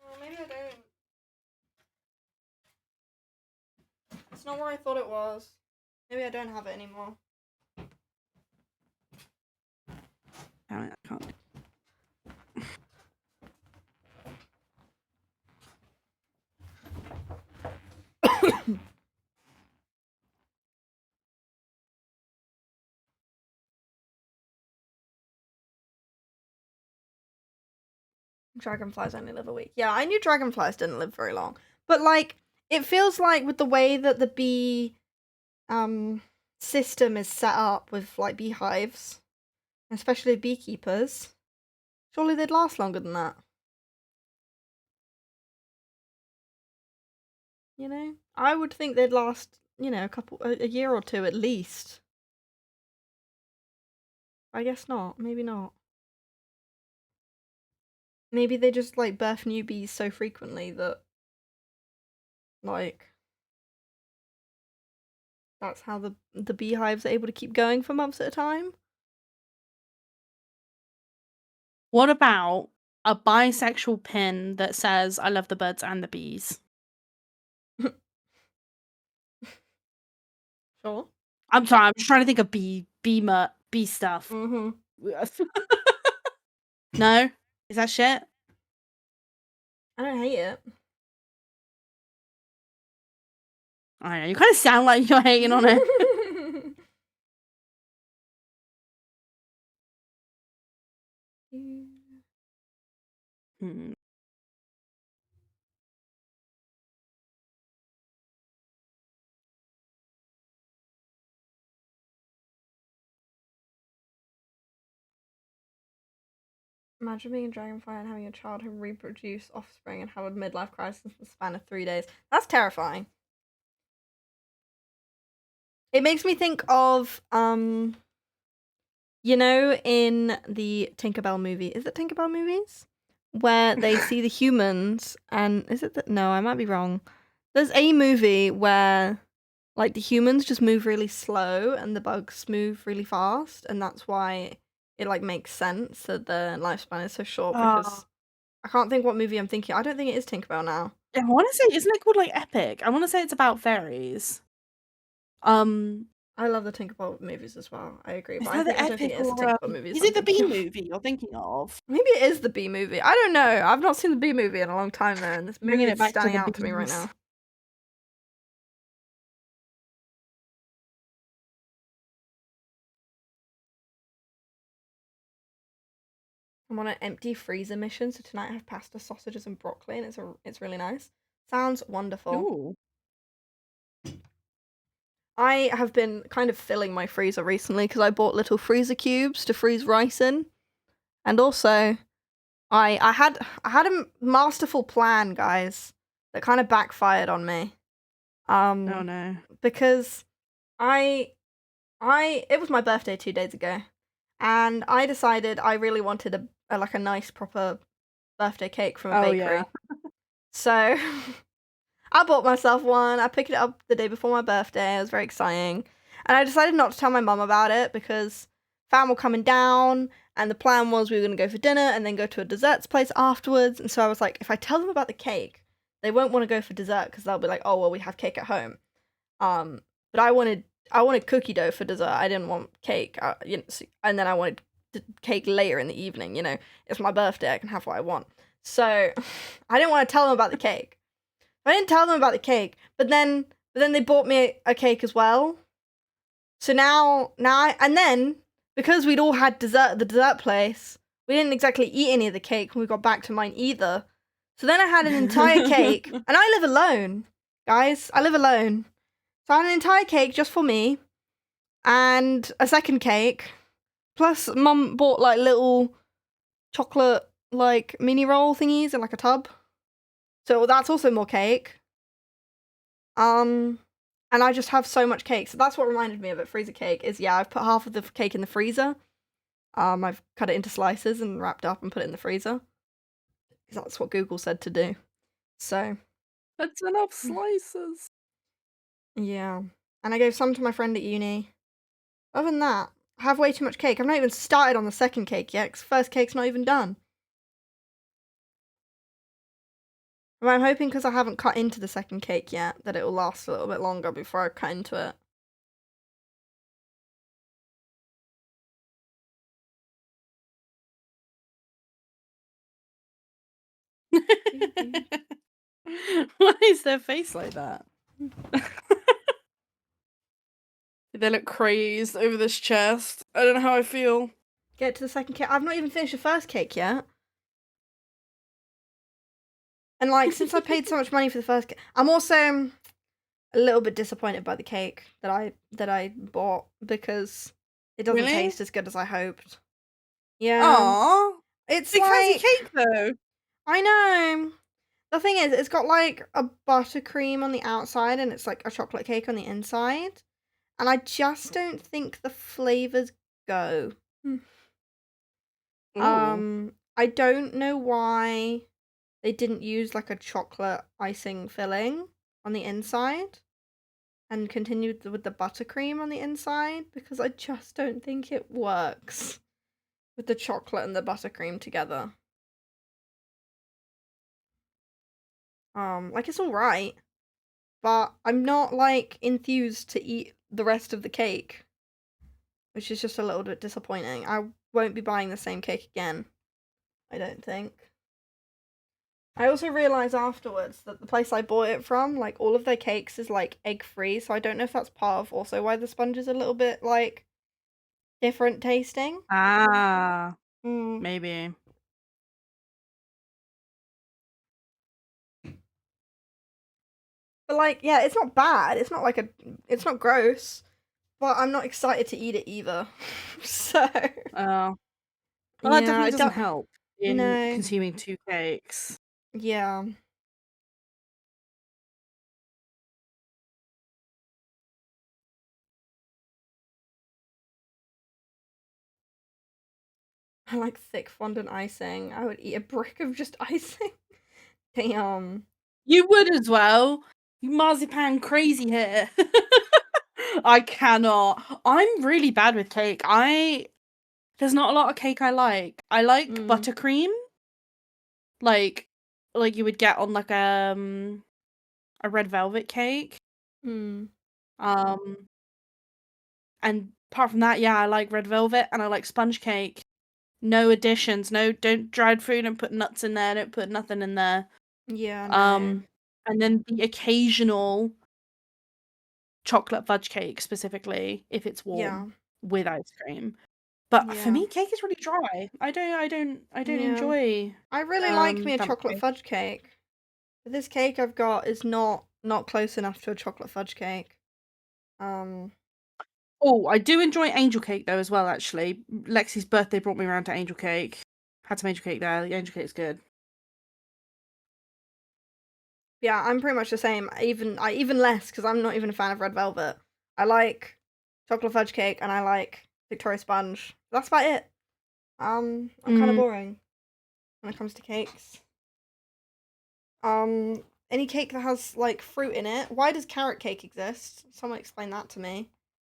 Oh, maybe I don't. It's not where I thought it was. Maybe I don't have it anymore. I can't. Dragonflies only live a week. Yeah, I knew dragonflies didn't live very long. But, like, it feels like with the way that the bee system is set up with, like, beehives, especially beekeepers, surely they'd last longer than that. You know? I would think they'd last, you know, a year or two at least. I guess not. Maybe not. Maybe they just, like, birth new bees so frequently that, like, that's how the beehives are able to keep going for months at a time. What about a bisexual pin that says "I love the birds and the bees"? Sure. I'm sorry. I'm just trying to think of bee stuff. Mm-hmm. No, is that shit? I don't hate it. I don't know. You kind of sound like you're hating on it. Imagine being a dragonfly and having a child who reproduce offspring and have a midlife crisis in the span of 3 days. That's terrifying. It makes me think of, you know, in the Tinkerbell movie. Is it Tinkerbell movies? Where they see the humans and... Is it that? No, I might be wrong. There's a movie where, like, the humans just move really slow and the bugs move really fast. And that's why it, like, makes sense that the lifespan is so short because... I can't think what movie I'm thinking. I don't think it is Tinkerbell now. I want to say, isn't it called, like, Epic? I want to say it's about fairies. I love the Tinkerbell movies as well. I agree, Is but that the I don't think epic it is the or Tinkerbell movies is I'm it the B thinking of. movie you're thinking of? Maybe it is the B movie. I don't know. I've not seen the B movie in a long time though, and this movie Bringing it is back to standing the out to me right B's. now. I'm on an empty freezer mission, so tonight I have pasta, sausages, and broccoli, and it's really nice. Sounds wonderful. Ooh. I have been kind of filling my freezer recently because I bought little freezer cubes to freeze rice in, and also I had a masterful plan, guys, that kind of backfired on me. Oh no. Because I it was my birthday 2 days ago, and I decided I really wanted a like a nice proper birthday cake from a bakery. Yeah. So I bought myself one. I picked it up the day before my birthday. It was very exciting. And I decided not to tell my mum about it because fam were coming down, and the plan was we were going to go for dinner and then go to a desserts place afterwards. And so I was like, if I tell them about the cake, they won't want to go for dessert because they'll be like, oh, well, we have cake at home. But I wanted cookie dough for dessert. I didn't want cake. And then I wanted cake later in the evening. You know, it's my birthday. I can have what I want. So I didn't want to tell them about the cake. I didn't tell them about the cake, but then they bought me a cake as well. So and then because we'd all had dessert at the dessert place, we didn't exactly eat any of the cake when we got back to mine either. So then I had an entire cake, and I live alone, guys. I live alone. So I had an entire cake just for me, and a second cake. Plus, Mum bought like little chocolate like mini roll thingies in like a tub. So that's also more cake. And I just have so much cake. So that's what reminded me of it. Freezer cake is, yeah, I've put half of the cake in the freezer. I've cut it into slices and wrapped up and put it in the freezer. Because that's what Google said to do. So. That's enough slices. Yeah. And I gave some to my friend at uni. Other than that, I have way too much cake. I've not even started on the second cake yet, because first cake's not even done. And I'm hoping because I haven't cut into the second cake yet, that it will last a little bit longer before I cut into it. Why is their face like that? They look crazed over this chest. I don't know how I feel. Get to the second cake. I've not even finished the first cake yet. And like, since I paid so much money for the first cake, I'm also a little bit disappointed by the cake that I bought because it doesn't taste as good as I hoped. Yeah. Aww. It's big like fancy cake though. I know. The thing is, it's got like a buttercream on the outside and it's like a chocolate cake on the inside. And I just don't think the flavors go. I don't know why they didn't use like a chocolate icing filling on the inside and continued with the buttercream on the inside, because I just don't think it works with the chocolate and the buttercream together. Like it's all right, but I'm not like enthused to eat the rest of the cake, which is just a little bit disappointing. I won't be buying the same cake again, I don't think. I also realised afterwards that the place I bought it from, like, all of their cakes is, like, egg-free, so I don't know if that's part of also why the sponge is a little bit, like, different tasting. Ah, maybe. But, like, yeah, it's not bad. It's not, like, it's not gross, but I'm not excited to eat it either. So. Oh. Well, that definitely doesn't help in No. consuming 2 cakes. Yeah. I like thick fondant icing. I would eat a brick of just icing. Damn. You would as well. You marzipan crazy here. I cannot. I'm really bad with cake. There's not a lot of cake I like. I like buttercream. Like you would get on like a red velvet cake. And apart from that, yeah, I like red velvet and I like sponge cake. No additions. No, don't dried fruit. Don't put nuts in there. Don't put nothing in there. Yeah, no. And then the occasional chocolate fudge cake, specifically if it's warm with ice cream. But for me, cake is really dry. I don't enjoy. I really like me a that chocolate cake. fudge cake. But this cake I've got is not close enough to a chocolate fudge cake. Oh, I do enjoy angel cake though as well. Actually, Lexi's birthday brought me around to angel cake. Had some angel cake there. The angel cake's good. Yeah, I'm pretty much the same. Even less because I'm not even a fan of red velvet. I like chocolate fudge cake and I like Victoria sponge. That's about it. I'm kind of boring when it comes to cakes. Any cake that has like fruit in it. Why does carrot cake exist? Someone explain that to me.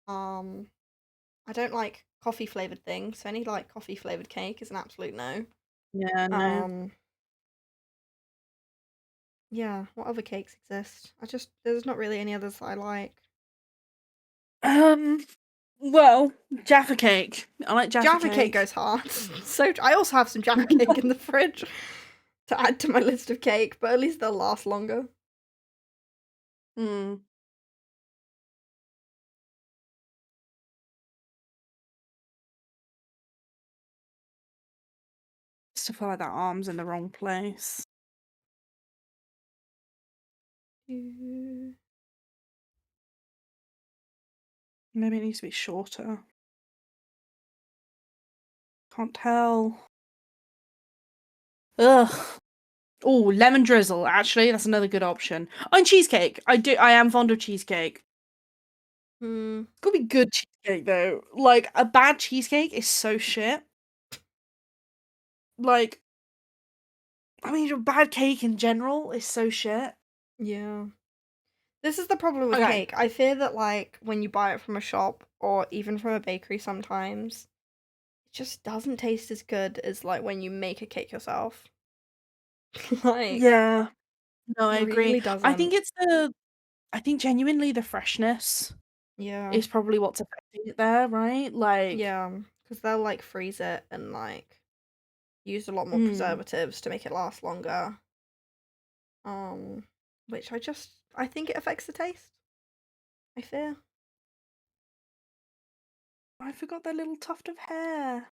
I don't like coffee flavored things, so any like coffee flavored cake is an absolute no. Yeah, no. Yeah, what other cakes exist? There's not really any others that I like. Well, Jaffa cake. I like Jaffa cake. Jaffa cake goes hard. So I also have some Jaffa cake in the fridge to add to my list of cake, but at least they'll last longer. Just feel like that arm's in the wrong place. Maybe it needs to be shorter. Can't tell. Ugh. Oh, lemon drizzle. Actually, that's another good option. Oh, and cheesecake. I am fond of cheesecake. It's gotta be good cheesecake though. Like a bad cheesecake is so shit. Like, I mean, a bad cake in general is so shit. Yeah. This is the problem with cake. I fear that like when you buy it from a shop or even from a bakery sometimes, it just doesn't taste as good as like when you make a cake yourself. Like, yeah. No, I it agree. really I think doesn't. I think genuinely the freshness Yeah. is probably what's affecting it there, right? Like, Yeah, because they'll like freeze it and like use a lot more preservatives to make it last longer. Which I think it affects the taste. I fear. I forgot that little tuft of hair.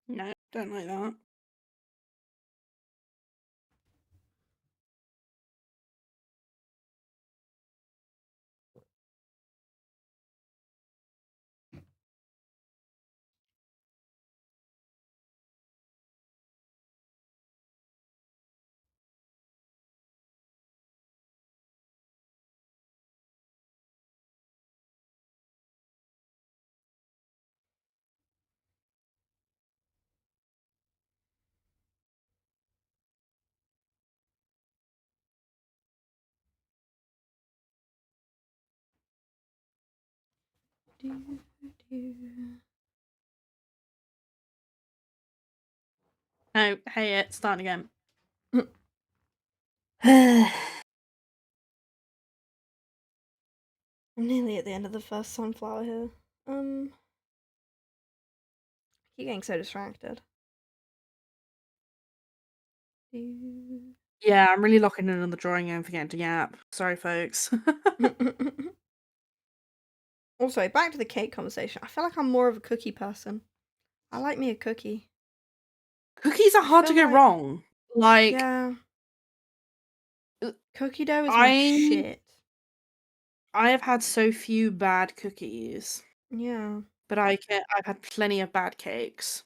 No, don't like that. Oh, hey, it's starting again. I'm nearly at the end of the first sunflower here. keep getting so distracted. Yeah, I'm really locking in on the drawing and forgetting to yap. Sorry, folks. Also, back to the cake conversation. I feel like I'm more of a cookie person. I like me a cookie. Cookies are hard to go wrong. Like, yeah. Cookie dough is my shit. I have had so few bad cookies. Yeah. But I've had plenty of bad cakes.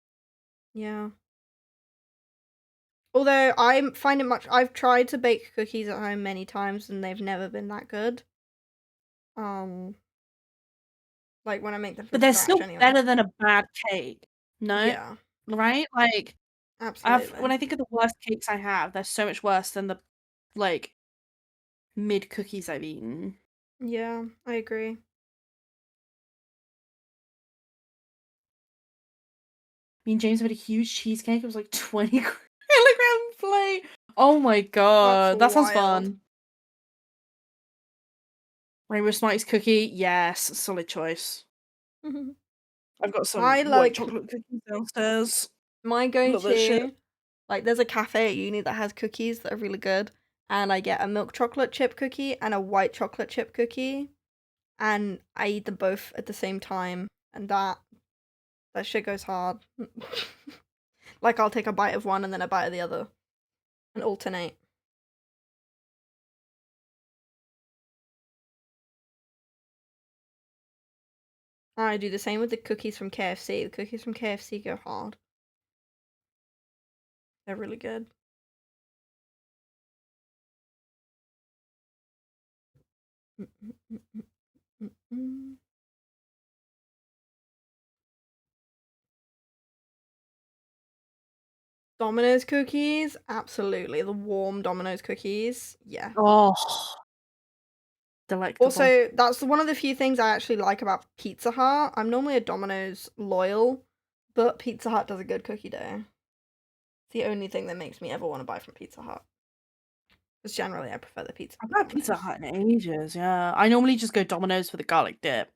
Yeah. Although I find it I've tried to bake cookies at home many times and they've never been that good. Like when I make them from But they're scratch still anyway. better than a bad cake. No? Yeah. Right? Like, absolutely. when I think of the worst cakes I have, they're so much worse than the, like, mid cookies I've eaten. Yeah, I agree. Me and James made a huge cheesecake. It was like 20 kilogram plate. Oh my god. That sounds fun. Rainbow Smarties cookie. Yes. Solid choice. I've got some white chocolate cookies downstairs. My go-to, like there's a cafe at uni that has cookies that are really good. And I get a milk chocolate chip cookie and a white chocolate chip cookie. And I eat them both at the same time. And that shit goes hard. Like I'll take a bite of one and then a bite of the other. And alternate. I do the same with the cookies from KFC. The cookies from KFC go hard. They're really good. Domino's cookies? Absolutely. The warm Domino's cookies. Yeah. Oh. Delectable. Also, that's one of the few things I actually like about Pizza Hut. I'm normally a Domino's loyal, but Pizza Hut does a good cookie dough. It's the only thing that makes me ever want to buy from Pizza Hut. Because generally I prefer the pizza. I've had Pizza Hut in ages, yeah. I normally just go Domino's for the garlic dip.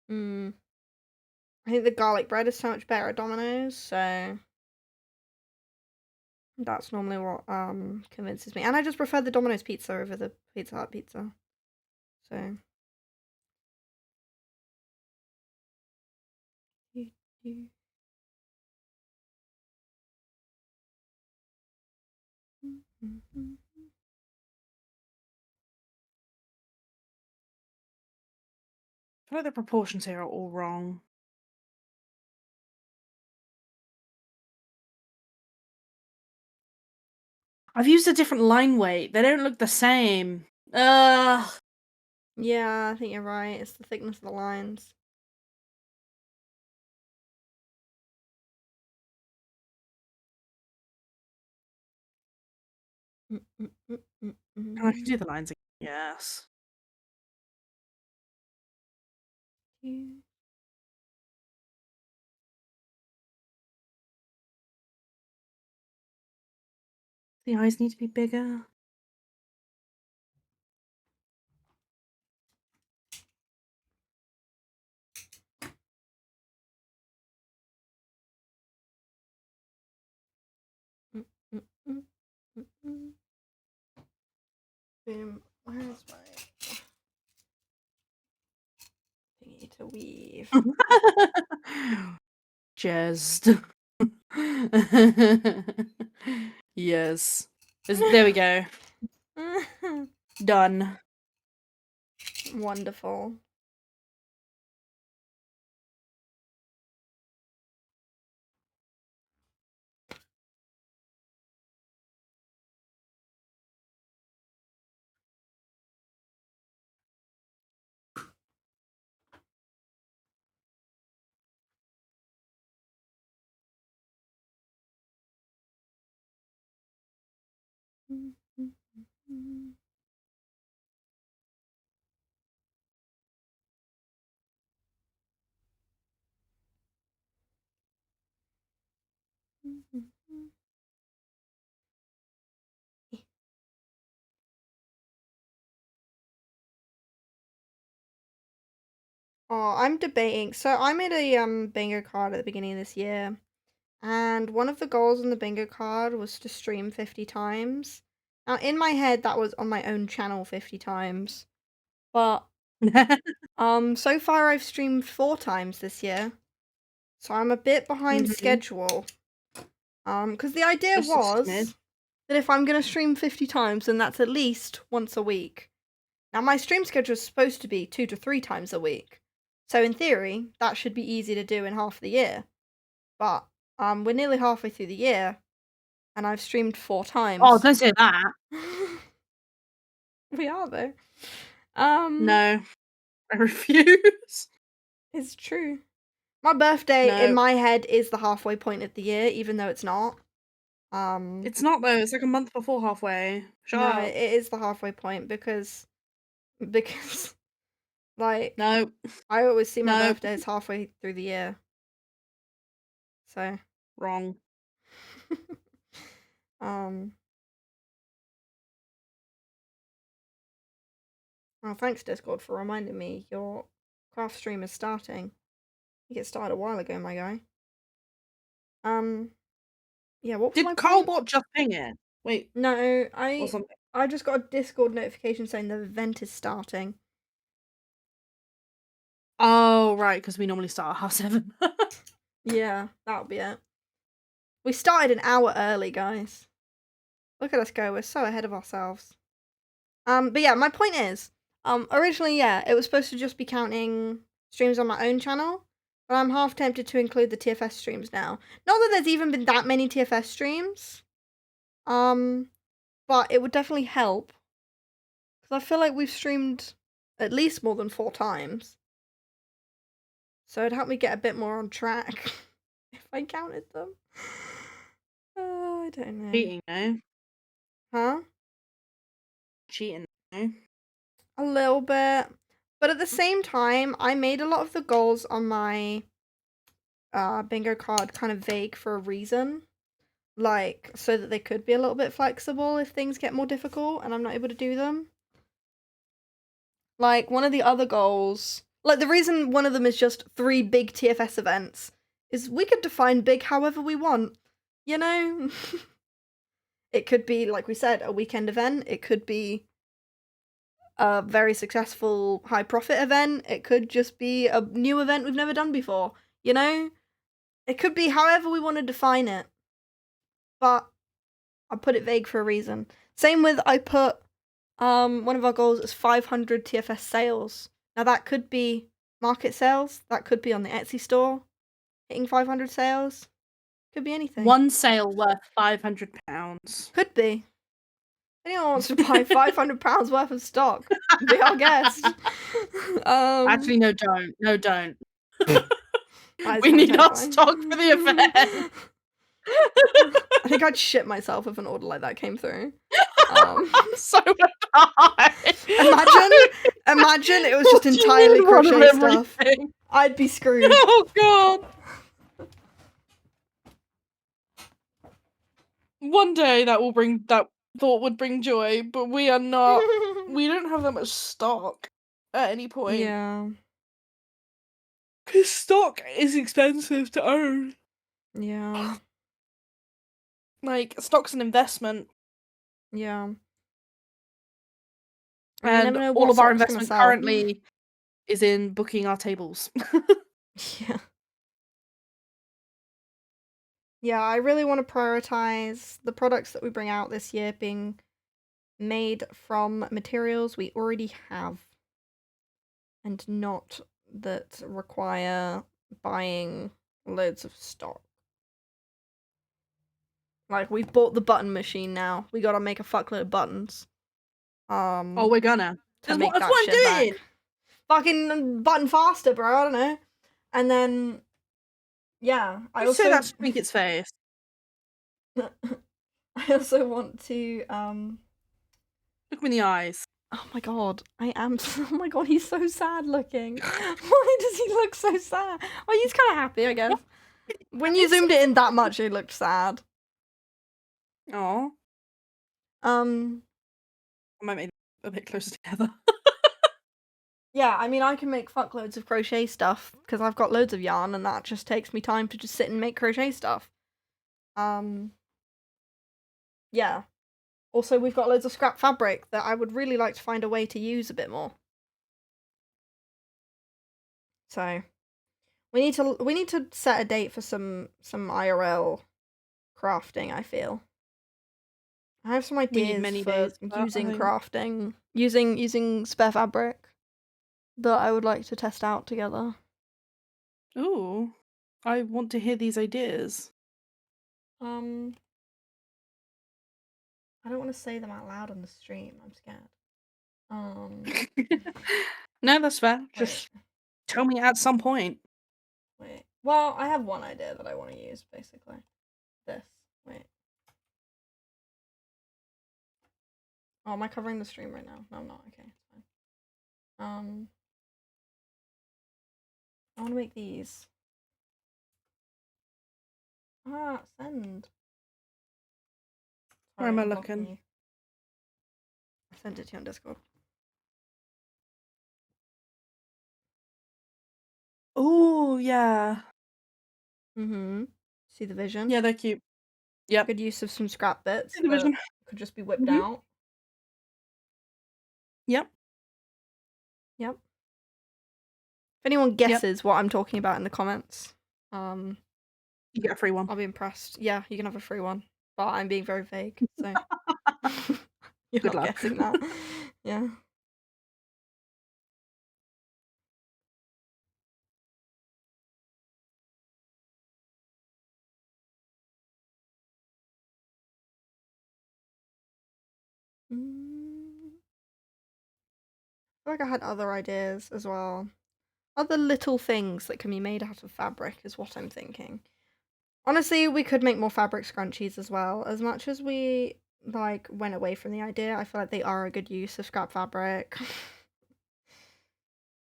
I think the garlic bread is so much better at Domino's, so that's normally what convinces me. And I just prefer the Domino's pizza over the Pizza Hut pizza. So I feel like the proportions here are all wrong. I've used a different line weight. They don't look the same. Ugh. Yeah, I think you're right. It's the thickness of the lines. I can do the lines again. Yes. The eyes need to be bigger. Where's my thingy to weave? Jazzed. Yes. There we go. Done. Wonderful. Oh, I'm debating. So I made a bingo card at the beginning of this year, and one of the goals on the bingo card was to stream 50 times. Now, in my head, that was on my own channel 50 times, but so far I've streamed 4 times this year, so I'm a bit behind schedule. Because the idea Just a was smidge. that if I'm gonna stream 50 times, then that's at least once a week. Now, my stream schedule is supposed to be 2 to 3 times a week, so in theory, that should be easy to do in half the year. But we're nearly halfway through the year, and I've streamed 4 times. Oh, don't say that. We are though. No, I refuse. It's true. My birthday in my head is the halfway point of the year, even though it's not. It's not though. It's like a month before halfway. Shut up. It is the halfway point because like no, I always see my birthday as halfway through the year. So wrong. Well, thanks Discord for reminding me your craft stream is starting. I think it started a while ago, my guy. Yeah, what was my Did Carlbot just ping it? Wait. No, I just got a Discord notification saying the event is starting. Oh, right, because we normally start at 7:30. Yeah, that'll be it. We started an hour early, guys. Look at us go, we're so ahead of ourselves. But yeah, my point is, originally, yeah, it was supposed to just be counting streams on my own channel, but I'm half tempted to include the TFS streams now. Not that there's even been that many TFS streams, but it would definitely help, because I feel like we've streamed at least more than 4 times. So it'd help me get a bit more on track if I counted them. I don't know. Cheating, no? Huh? Cheating, no? A little bit. But at the same time, I made a lot of the goals on my bingo card kind of vague for a reason. Like, so that they could be a little bit flexible if things get more difficult and I'm not able to do them. Like, one of the other goals... Like, the reason one of them is just 3 big TFS events is we could define big however we want. You know? It could be, like we said, a weekend event. It could be a very successful high profit event. It could just be a new event we've never done before. You know? It could be however we want to define it. But I put it vague for a reason. Same with I put one of our goals is 500 TFS sales. Now that could be market sales. That could be on the Etsy store. Hitting 500 sales. Could be anything. One sale worth £500. Could be. Anyone wants to buy £500 worth of stock, be our guest. Actually, no, don't. No, don't. We need our stock for the event. I think I'd shit myself if an order like that came through. So would I. Imagine it was just entirely crochet stuff. I'd be screwed. Oh god. One day that thought would bring joy, but we are not. We don't have that much stock at any point. Yeah. Because stock is expensive to own. Yeah. Like, stock's an investment. Yeah. And all of our investment currently is in booking our tables. Yeah. Yeah, I really want to prioritize the products that we bring out this year being made from materials we already have and not that require buying loads of stock. Like, we've bought the button machine now. We gotta make a fuckload of buttons. Oh, we're gonna. To make that shit back. Fucking button faster, bro. I don't know. And then, yeah. I also say that's Twinket's face. I also want to look him in the eyes. Oh my god, I am. Oh my god, he's so sad looking. Why does he look so sad? Oh, he's kind of happy, I guess. When you zoomed it in that much, it looked sad. Oh. I might make them a bit closer together. Yeah, I mean, I can make fuckloads of crochet stuff because I've got loads of yarn, and that just takes me time to just sit and make crochet stuff. Yeah. Also, we've got loads of scrap fabric that I would really like to find a way to use a bit more. So, we need to set a date for some IRL crafting, I feel. I have some We need ideas many for days for that, using crafting, using spare fabric that I would like to test out together. Ooh, I want to hear these ideas. I don't want to say them out loud on the stream. I'm scared. No, that's fair. Wait. Just tell me at some point. Wait. Well, I have one idea that I want to use, basically. This. Wait. Oh, am I covering the stream right now? No, I'm not. Okay, it's fine. I want to make these. Send. Where am I I'm looking? you. I sent it to you on Discord. Oh, yeah. See the vision? Yeah, they're cute. Yep. Good use of some scrap bits See the that vision. could just be whipped out. Yep. Yep. If anyone guesses what I'm talking about in the comments, you get a free one. I'll be impressed. Yeah, you can have a free one. But I'm being very vague, so you're Good not luck. guessing that. Yeah. I feel like I had other ideas as well. Other little things that can be made out of fabric is what I'm thinking. Honestly, we could make more fabric scrunchies as well. As much as we like went away from the idea, I feel like they are a good use of scrap fabric.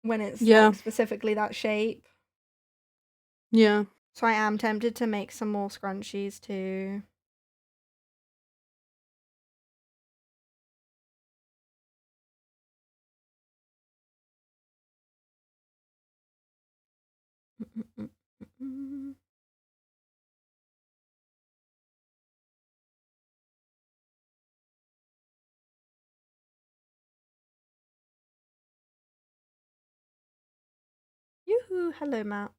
When it's like specifically that shape. Yeah. So I am tempted to make some more scrunchies too. Yoo-hoo! Hello, Matt.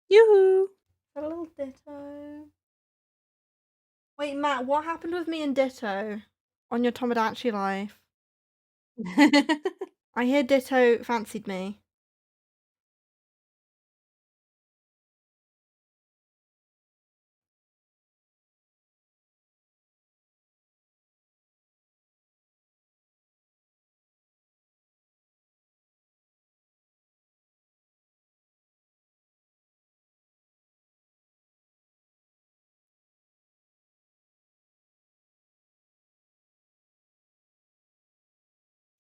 Yoo-hoo! A little ditto. Wait, Matt, what happened with me and Ditto on your Tomodachi life? I hear Ditto fancied me.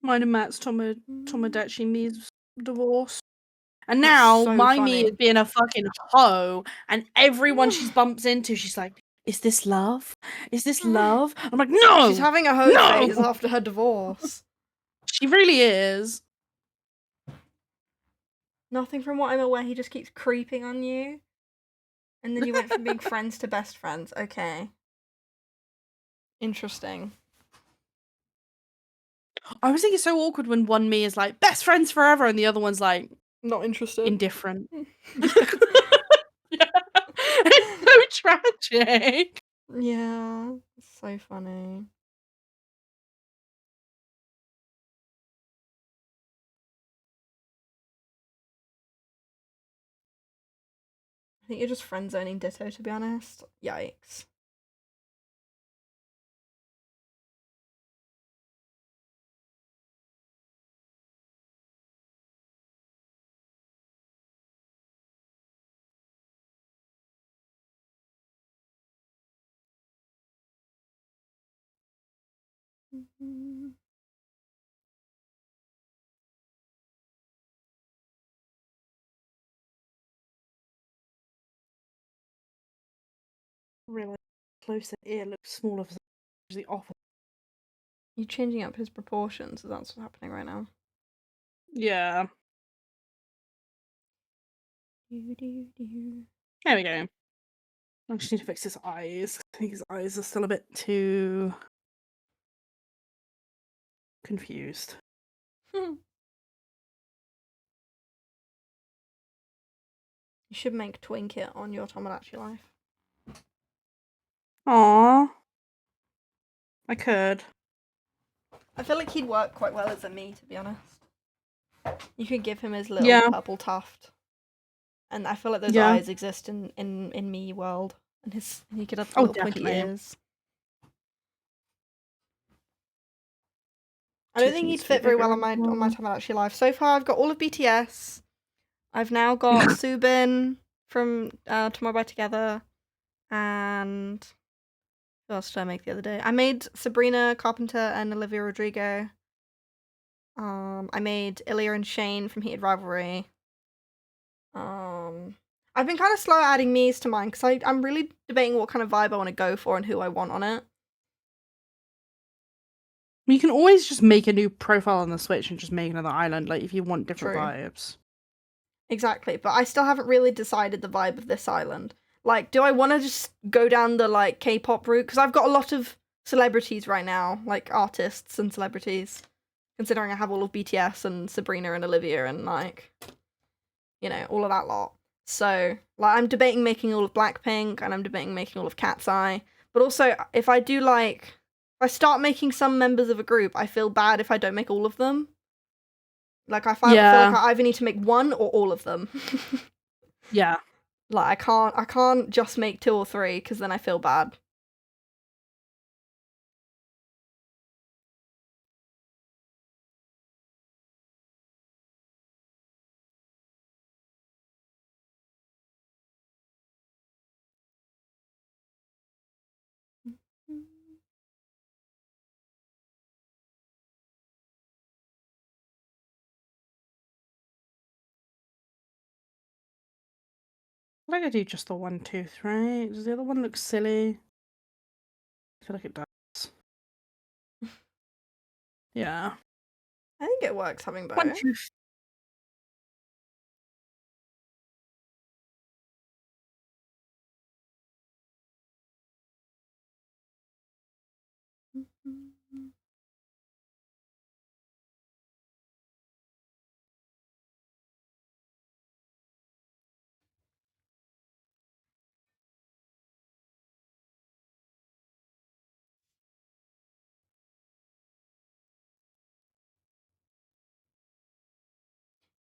Mine and Matt's Tomodachi Mi's divorce. And now so my funny. me is being a fucking hoe, and everyone she bumps into, she's like, "Is this love? Is this love?" I'm like, "No!" She's having a hoe phase after her divorce. She really is. Nothing from what I'm aware, he just keeps creeping on you. And then you went from being friends to best friends. Okay. Interesting. I was thinking it's so awkward when one me is like, best friends forever, and the other one's like, not interested. Indifferent. Yeah. It's so tragic. Yeah. It's so funny. I think you're just friend zoning Ditto, to be honest. Yikes. Really close ear looks smaller for the opposite. You're changing up his proportions, so that's what's happening right now. Yeah. There we go. I just need to fix his eyes. I think his eyes are still a bit too confused. You should make Twinket on your Tomodachi Life. Aww. I could. I feel like he'd work quite well as a me, to be honest. You could give him his little purple tuft. And I feel like those eyes exist in me world. And he could have little pointy ears. I don't think he'd fit very well on my Tomodachi Life. So far, I've got all of BTS. I've now got Subin from Tomorrow by Together, and who else did I make the other day? I made Sabrina Carpenter and Olivia Rodrigo. I made Ilya and Shane from Heated Rivalry. I've been kind of slow at adding me's to mine because I'm really debating what kind of vibe I want to go for and who I want on it. You can always just make a new profile on the Switch and just make another island, like if you want different vibes. Exactly, but I still haven't really decided the vibe of this island. Like, do I want to just go down the, like, K-pop route? Because I've got a lot of celebrities right now, like, artists and celebrities. Considering I have all of BTS and Sabrina and Olivia and, like, you know, all of that lot. So, like, I'm debating making all of Blackpink, and I'm debating making all of Cat's Eye. But also, if I do, like, if I start making some members of a group, I feel bad if I don't make all of them. Like, I feel like I either need to make one or all of them. Yeah. Like, I can't just make 2 or 3, because then I feel bad. I think I do just the one tooth, right? Does the other one look silly? I feel like it does. Yeah. I think it works having both. One tooth.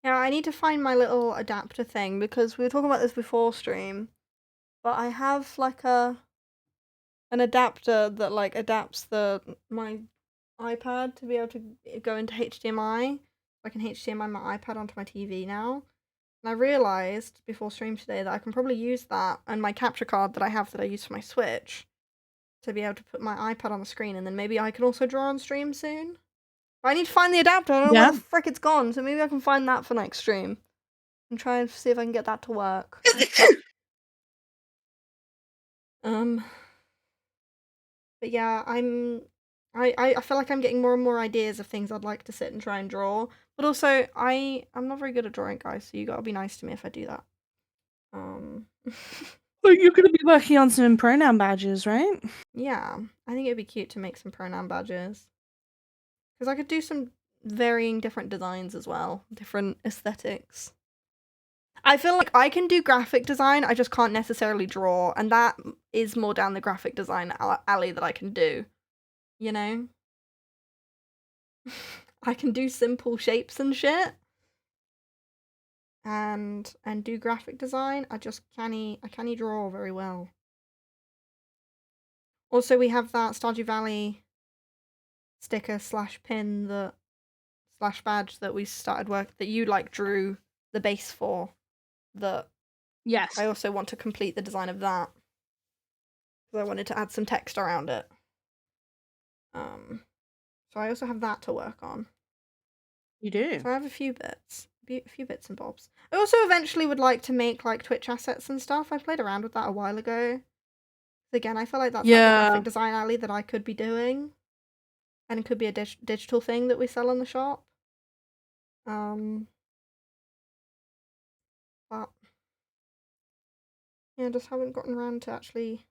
Yeah, I need to find my little adapter thing, because we were talking about this before stream, but I have, like, an adapter that, like, adapts my iPad to be able to go into HDMI. I can HDMI my iPad onto my TV now. And I realised before stream today that I can probably use that and my capture card that I have that I use for my Switch to be able to put my iPad on the screen, and then maybe I can also draw on stream soon. But I need to find the adapter. I don't know where the frick it's gone, so maybe I can find that for next stream and try and see if I can get that to work. But yeah, I feel like I'm getting more and more ideas of things I'd like to sit and try and draw. But also, I'm not very good at drawing, guys, so you gotta be nice to me if I do that. Well, you're gonna be working on some pronoun badges, right? Yeah, I think it'd be cute to make some pronoun badges. Because I could do some varying different designs as well, different aesthetics. I feel like I can do graphic design, I just can't necessarily draw, and that is more down the graphic design alley that I can do. You know? I can do simple shapes and shit. And do graphic design. I can't draw very well. Also, we have that Stardew Valley sticker / pin that / badge that we started that you, like, drew the base for. That yes. I also want to complete the design of that, because I wanted to add some text around it. So I also have that to work on. You do. So I have a few bits and bobs. I also eventually would like to make, like, Twitch assets and stuff. I played around with that a while ago. Again, I feel like that's like the graphic design alley that I could be doing, and it could be a digital thing that we sell in the shop. But yeah, I just haven't gotten around to actually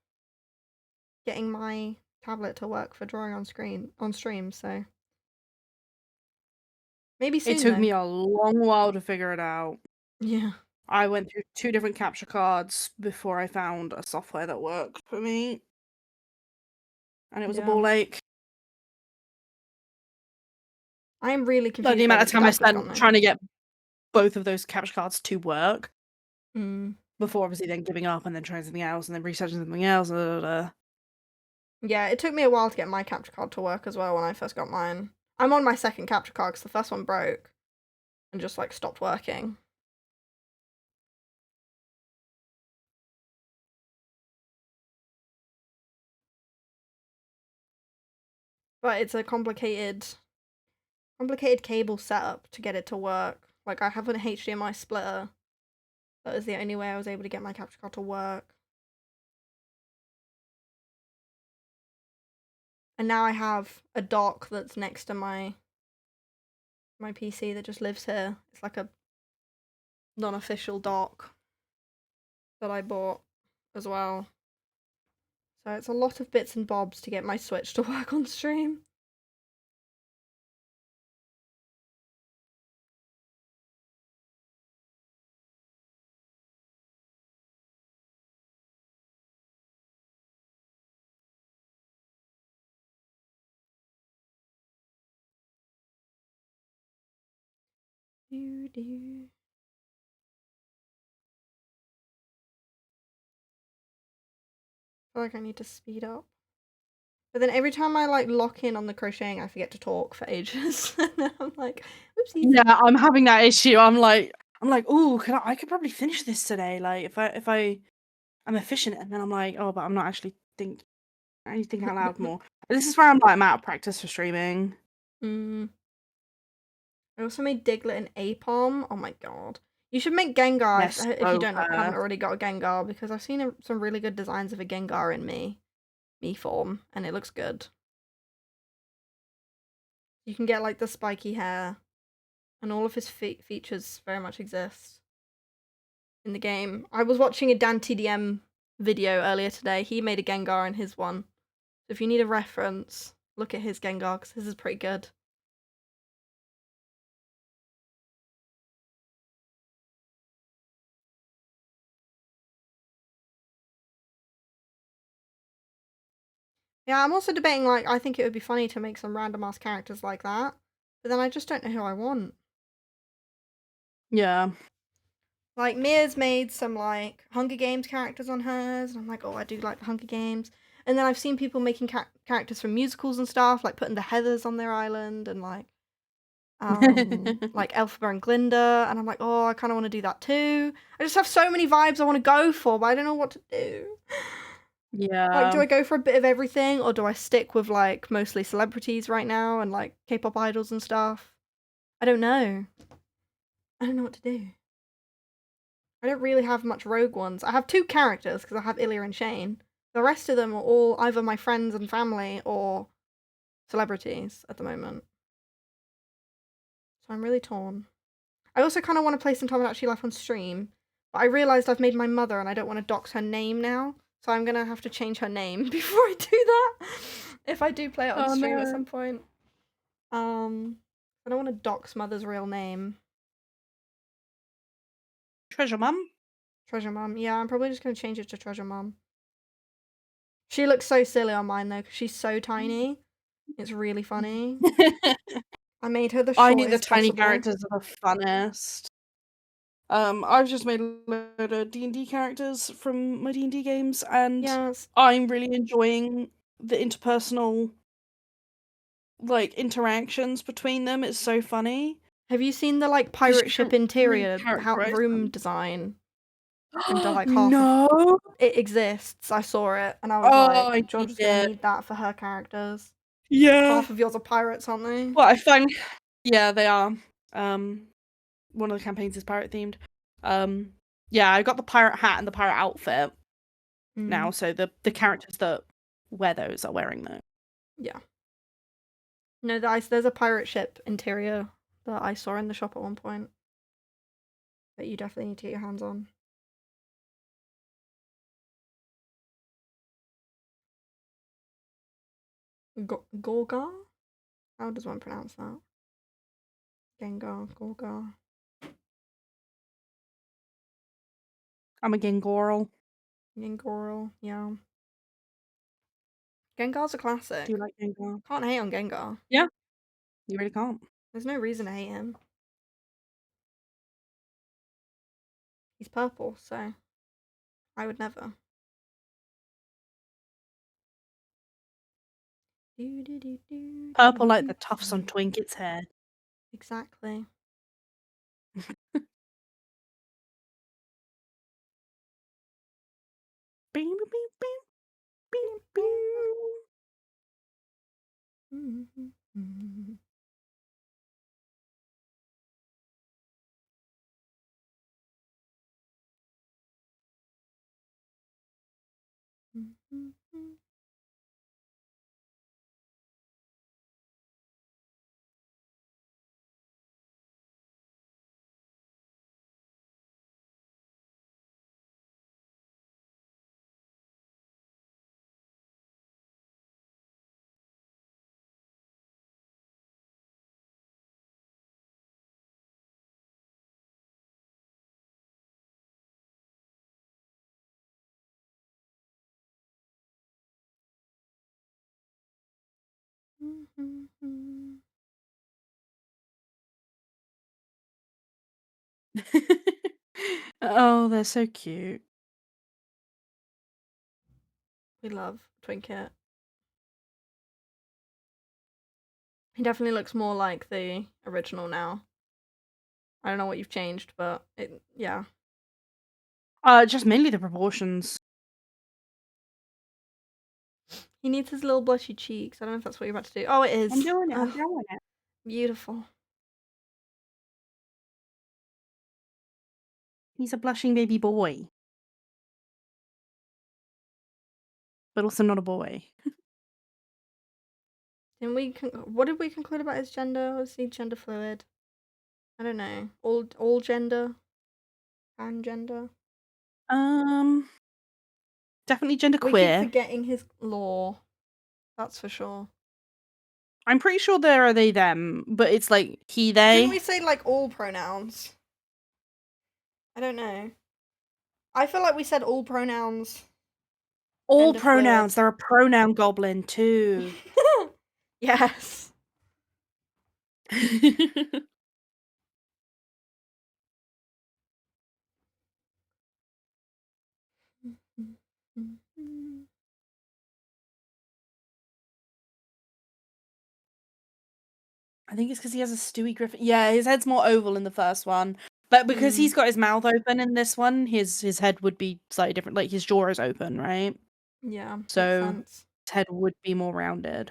getting my tablet to work for drawing on stream, so maybe soon It took though. me a long while to figure it out. Yeah. I went through 2 different capture cards before I found a software that worked for me. And it was a ball ache. I am really confused. Like the amount of time I spent trying to get both of those capture cards to work. Before obviously then giving up and then trying something else and then researching something else. Yeah, it took me a while to get my capture card to work as well when I first got mine. I'm on my second capture card because the first one broke and just like stopped working. But it's a complicated cable setup to get it to work. Like I have an HDMI splitter. That was the only way I was able to get my capture card to work. And now I have a dock that's next to my PC that just lives here. It's like a non-official dock that I bought as well. So it's a lot of bits and bobs to get my Switch to work on stream. I feel like I need to speed up. But then every time I like lock in on the crocheting, I forget to talk for ages. And then I'm like, oopsies. Yeah, I'm having that issue. I'm like, ooh, I could probably finish this today. Like if I'm efficient, and then I'm like, oh, but I'm not actually I need to think out loud more. This is where I'm out of practice for streaming. I also made Diglett and Apom. Oh my god. You should make Gengar if you haven't already got a Gengar, because I've seen some really good designs of a Gengar in me form, and it looks good. You can get like the spiky hair, and all of his features very much exist in the game. I was watching a Dan TDM video earlier today. He made a Gengar in his one. So if you need a reference, look at his Gengar, because his is pretty good. Yeah, I'm also debating, like, I think it would be funny to make some random ass characters like that, but then I just don't know who I want. Yeah. Like, Mia's made some, like, Hunger Games characters on hers, and I'm like, oh, I do like the Hunger Games. And then I've seen people making characters from musicals and stuff, like putting the Heathers on their island, and, like, like Elphaba and Glinda, and I'm like, oh, I kind of want to do that too. I just have so many vibes I want to go for, but I don't know what to do. Yeah. Like, do I go for a bit of everything, or do I stick with, like, mostly celebrities right now and, like, K-pop idols and stuff? I don't know. I don't know what to do. I don't really have much rogue ones. I have 2 characters, because I have Ilya and Shane. The rest of them are all either my friends and family or celebrities at the moment. So I'm really torn. I also kind of want to play some time with Actually Life on stream, but I realised I've made my mother and I don't want to dox her name now, so I'm going to have to change her name before I do that, if I do play it on stream at some point. I don't want to dox mother's real name. Treasure Mum? Treasure Mum. Yeah, I'm probably just going to change it to Treasure Mum. She looks so silly on mine, though, because she's so tiny. It's really funny. I made her the shortest I think the tiny possible. characters are the funnest. I've just made a load of D&D characters from my D&D games, and yes. I'm really enjoying the interpersonal, like, interactions between them. It's so funny. Have you seen the, like, pirate ship interior room design? And like half no, it exists. I saw it, and I was like, George's gonna need that for her characters. Yeah. Half of yours are pirates, aren't they? Well, I find, yeah, they are. One of the campaigns is pirate themed. Yeah, I got the pirate hat and the pirate outfit now, so the characters that wear those are wearing those. Yeah. No, there's a pirate ship interior that I saw in the shop at one point that you definitely need to get your hands on. Gorgar? How does one pronounce that? Gengar, Gorgar. I'm a Gengoral. Gengoral, yeah. Gengar's a classic. Do you like Gengar? Can't hate on Gengar. Yeah, you really can't. There's no reason to hate him. He's purple, so I would never. Purple like the tufts on Twinket's hair. Exactly. Beep, beep, beep, beep, beep. Oh, they're so cute. We love Twinket. He definitely looks more like the original now. I don't know what you've changed, but yeah. Just mainly the proportions. He needs his little blushy cheeks. I don't know if that's what you're about to do. Oh, it is. I'm doing it. I'm doing it. Beautiful. He's a blushing baby boy. But also not a boy. What did we conclude about his gender? Was he gender fluid? I don't know. All gender? Pan gender? Definitely genderqueer. We keep forgetting his lore. That's for sure. I'm pretty sure there are they them, but it's like he they. Didn't we say like all pronouns? I don't know. I feel like we said all pronouns. All pronouns. They're a pronoun goblin too. Yes. I think it's because he has a Stewie Griffin. Yeah, his head's more oval in the first one. But because he's got his mouth open in this one, his head would be slightly different. Like his jaw is open, right? Yeah, so makes sense. His head would be more rounded.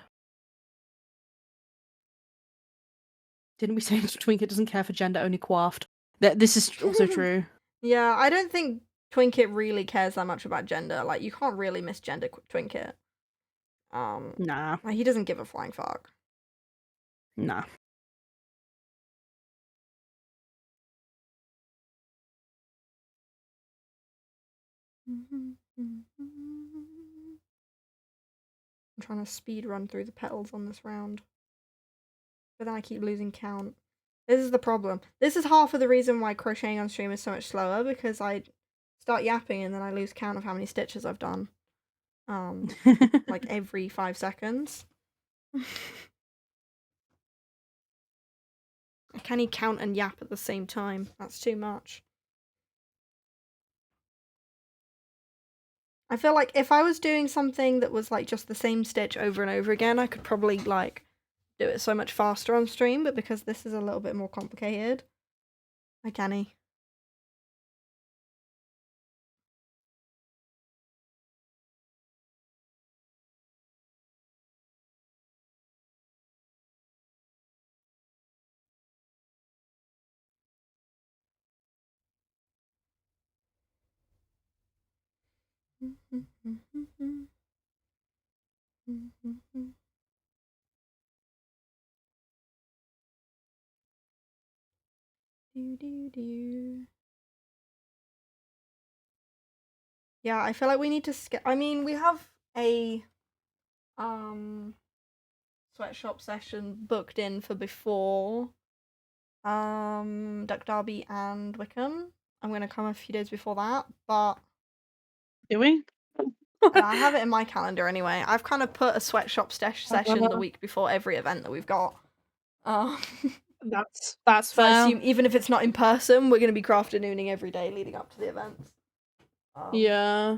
Didn't we say Twinket doesn't care for gender, only coiffed? This is also true. Yeah, I don't think Twinket really cares that much about gender. Like, you can't really misgender Twinket. Nah. Like, he doesn't give a flying fuck. Nah. I'm trying to speed run through the petals on this round. But then I keep losing count. This is the problem. This is half of the reason why crocheting on stream is so much slower, because I start yapping and then I lose count of how many stitches I've done. Like every 5 seconds. Can he count and yap at the same time? That's too much. I feel like if I was doing something that was like just the same stitch over and over again, I could probably like do it so much faster on stream, but because this is a little bit more complicated, I can't. Yeah, I feel like we need to I mean, we have a sweatshop session booked in for before Duck Derby and Wickham. I'm gonna come a few days before that, but do we? I have it in my calendar anyway. I've kind of put a sweatshop session the week before every event that we've got. That's so fair. I assume even if it's not in person, we're gonna be crafternooning every day leading up to the events. Yeah.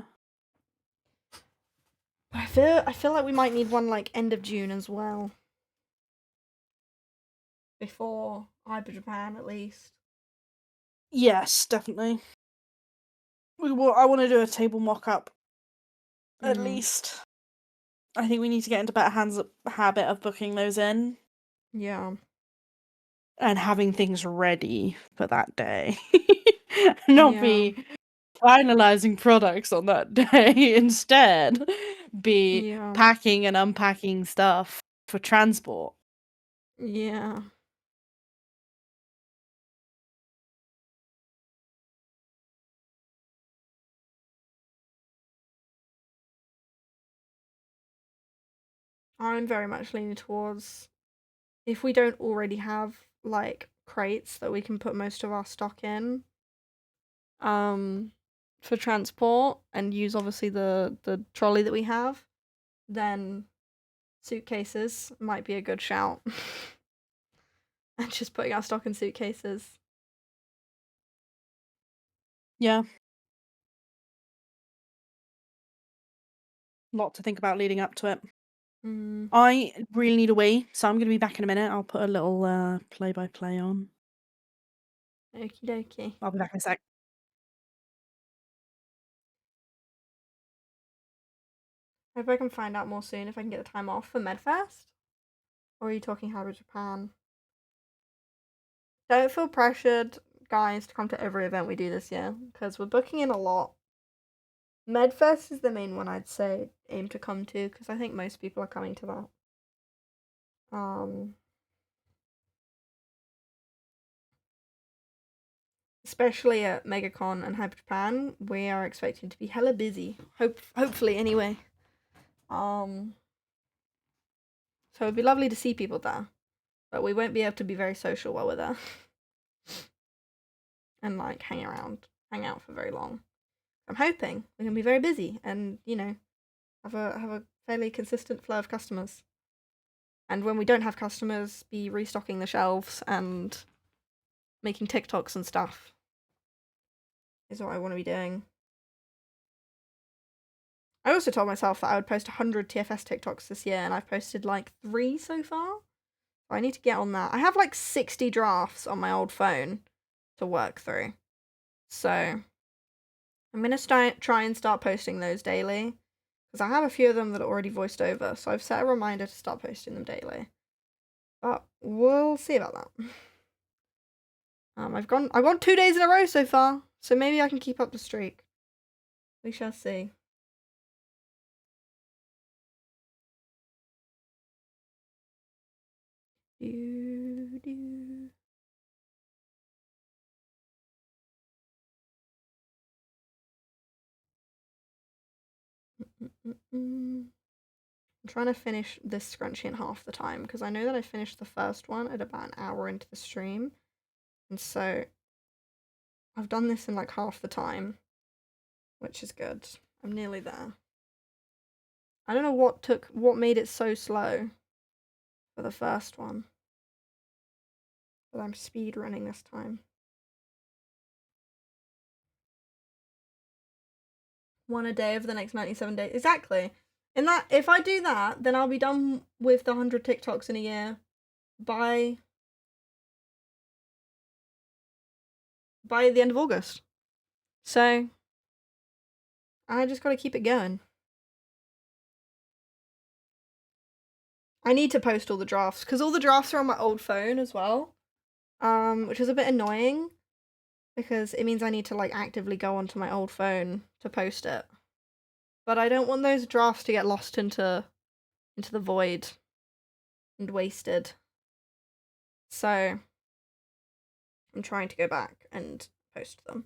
I feel like we might need one like end of June as well. Before Hyper Japan, at least. Yes, definitely. I want to do a table mock-up. At least. I think we need to get into better habit of booking those in. Yeah. And having things ready for that day. Not be finalizing products on that day. Instead, be packing and unpacking stuff for transport. Yeah. I'm very much leaning towards, if we don't already have like crates that we can put most of our stock in, for transport and use obviously the trolley that we have, then suitcases might be a good shout. And just putting our stock in suitcases. Yeah. Lot to think about leading up to it. I really need a wee, so I'm going to be back in a minute. I'll put a little play-by-play on. Okie dokie. I'll be back in a sec. Hope I can find out more soon if I can get the time off for Medfest. Or are you talking Hyper Japan? Don't feel pressured, guys, to come to every event we do this year, because we're booking in a lot. Medfest is the main one I'd say aim to come to, because I think most people are coming to that. Especially at MegaCon and Hyper Japan, we are expecting to be hella busy. Hopefully, anyway. So it'd be lovely to see people there, but we won't be able to be very social while we're there. And like hang out for very long. I'm hoping we're gonna be very busy and, you know, have a fairly consistent flow of customers. And when we don't have customers, be restocking the shelves and making TikToks and stuff is what I want to be doing. I also told myself that I would post 100 TFS TikToks this year, and I've posted like 3 so far. I need to get on that. I have like 60 drafts on my old phone to work through. So I'm going to try and start posting those daily, because I have a few of them that are already voiced over, so I've set a reminder to start posting them daily. But we'll see about that. I've gone 2 days in a row so far, so maybe I can keep up the streak. We shall see. I'm trying to finish this scrunchie in half the time, because I know that I finished the first one at about an hour into the stream, and so I've done this in like half the time, which is good. I'm nearly there. I don't know what made it so slow for the first one, but I'm speed running this time. One a day over the next 97 days. Exactly. In that, if I do that, then I'll be done with the 100 TikToks in a year by the end of August. So I just gotta keep it going. I need to post all the drafts, because all the drafts are on my old phone as well, which is a bit annoying, because it means I need to like actively go onto my old phone to post it. But I don't want those drafts to get lost into the void and wasted. So I'm I'm trying to go back and post them.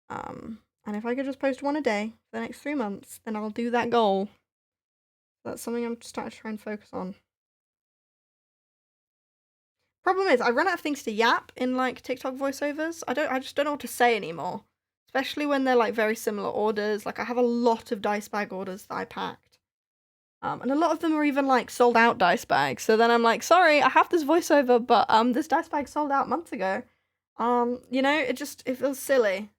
And if I could just post one a day for the next 3 months, then I'll do that goal. That's something I'm starting to try and focus on. Problem is, I run out of things to yap in like TikTok voiceovers. I just don't know what to say anymore. Especially when they're like very similar orders. Like I have a lot of dice bag orders that I packed. And a lot of them are even like sold out dice bags. So then I'm like, sorry, I have this voiceover, but this dice bag sold out months ago. You know, it feels silly.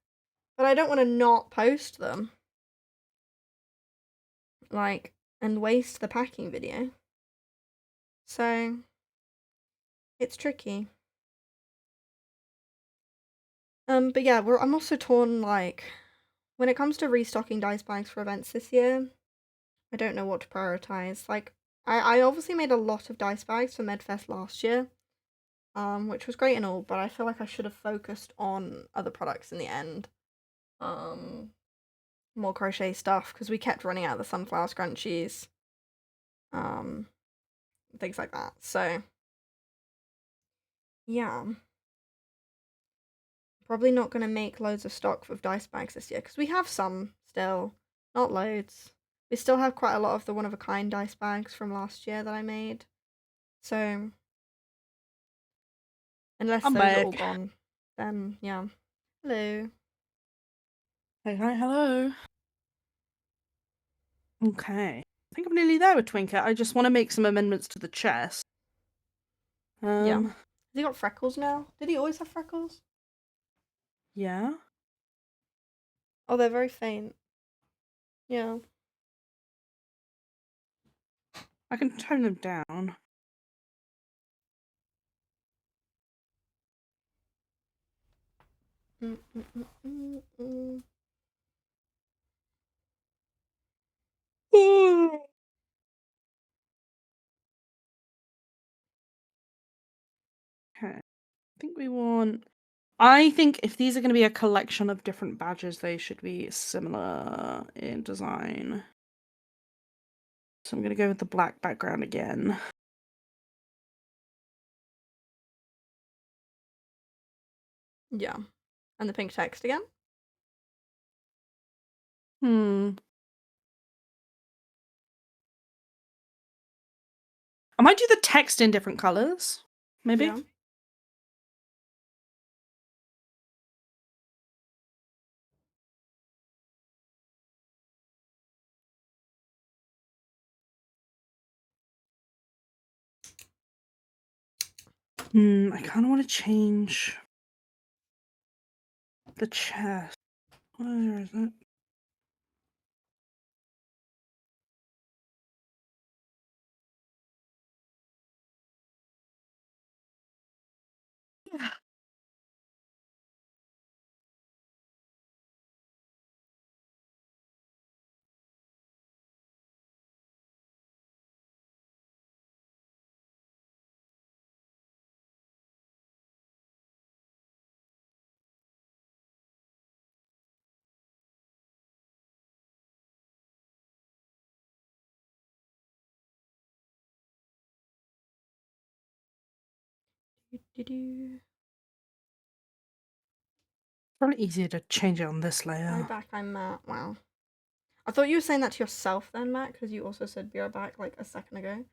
But I don't want to not post them. Like, and waste the packing video. So it's tricky. But yeah, I'm also torn, like, when it comes to restocking dice bags for events this year, I don't know what to prioritize. Like, I obviously made a lot of dice bags for Medfest last year, which was great and all, but I feel like I should have focused on other products in the end. More crochet stuff, because we kept running out of the sunflower scrunchies. Things like that. So, yeah. Probably not going to make loads of stock of dice bags this year, because we have some still. Not loads. We still have quite a lot of the one-of-a-kind dice bags from last year that I made. So, unless I'm those back. are all gone, then, yeah. Hello. Hey, hi, hello. Okay. I think I'm nearly there with Twinket. I just want to make some amendments to the chest. Yeah. Has he got freckles now? Did he always have freckles? Yeah. Oh, they're very faint. Yeah. I can tone them down. Okay. I think if these are going to be a collection of different badges, they should be similar in design. So I'm going to go with the black background again. Yeah. And the pink text again? I might do the text in different colors, maybe. Yeah. I kind of want to change the chest. Where is it? Probably easier to change it on this layer. Right back, I'm Matt. Wow. I thought you were saying that to yourself then, Matt, because you also said be right back like a second ago.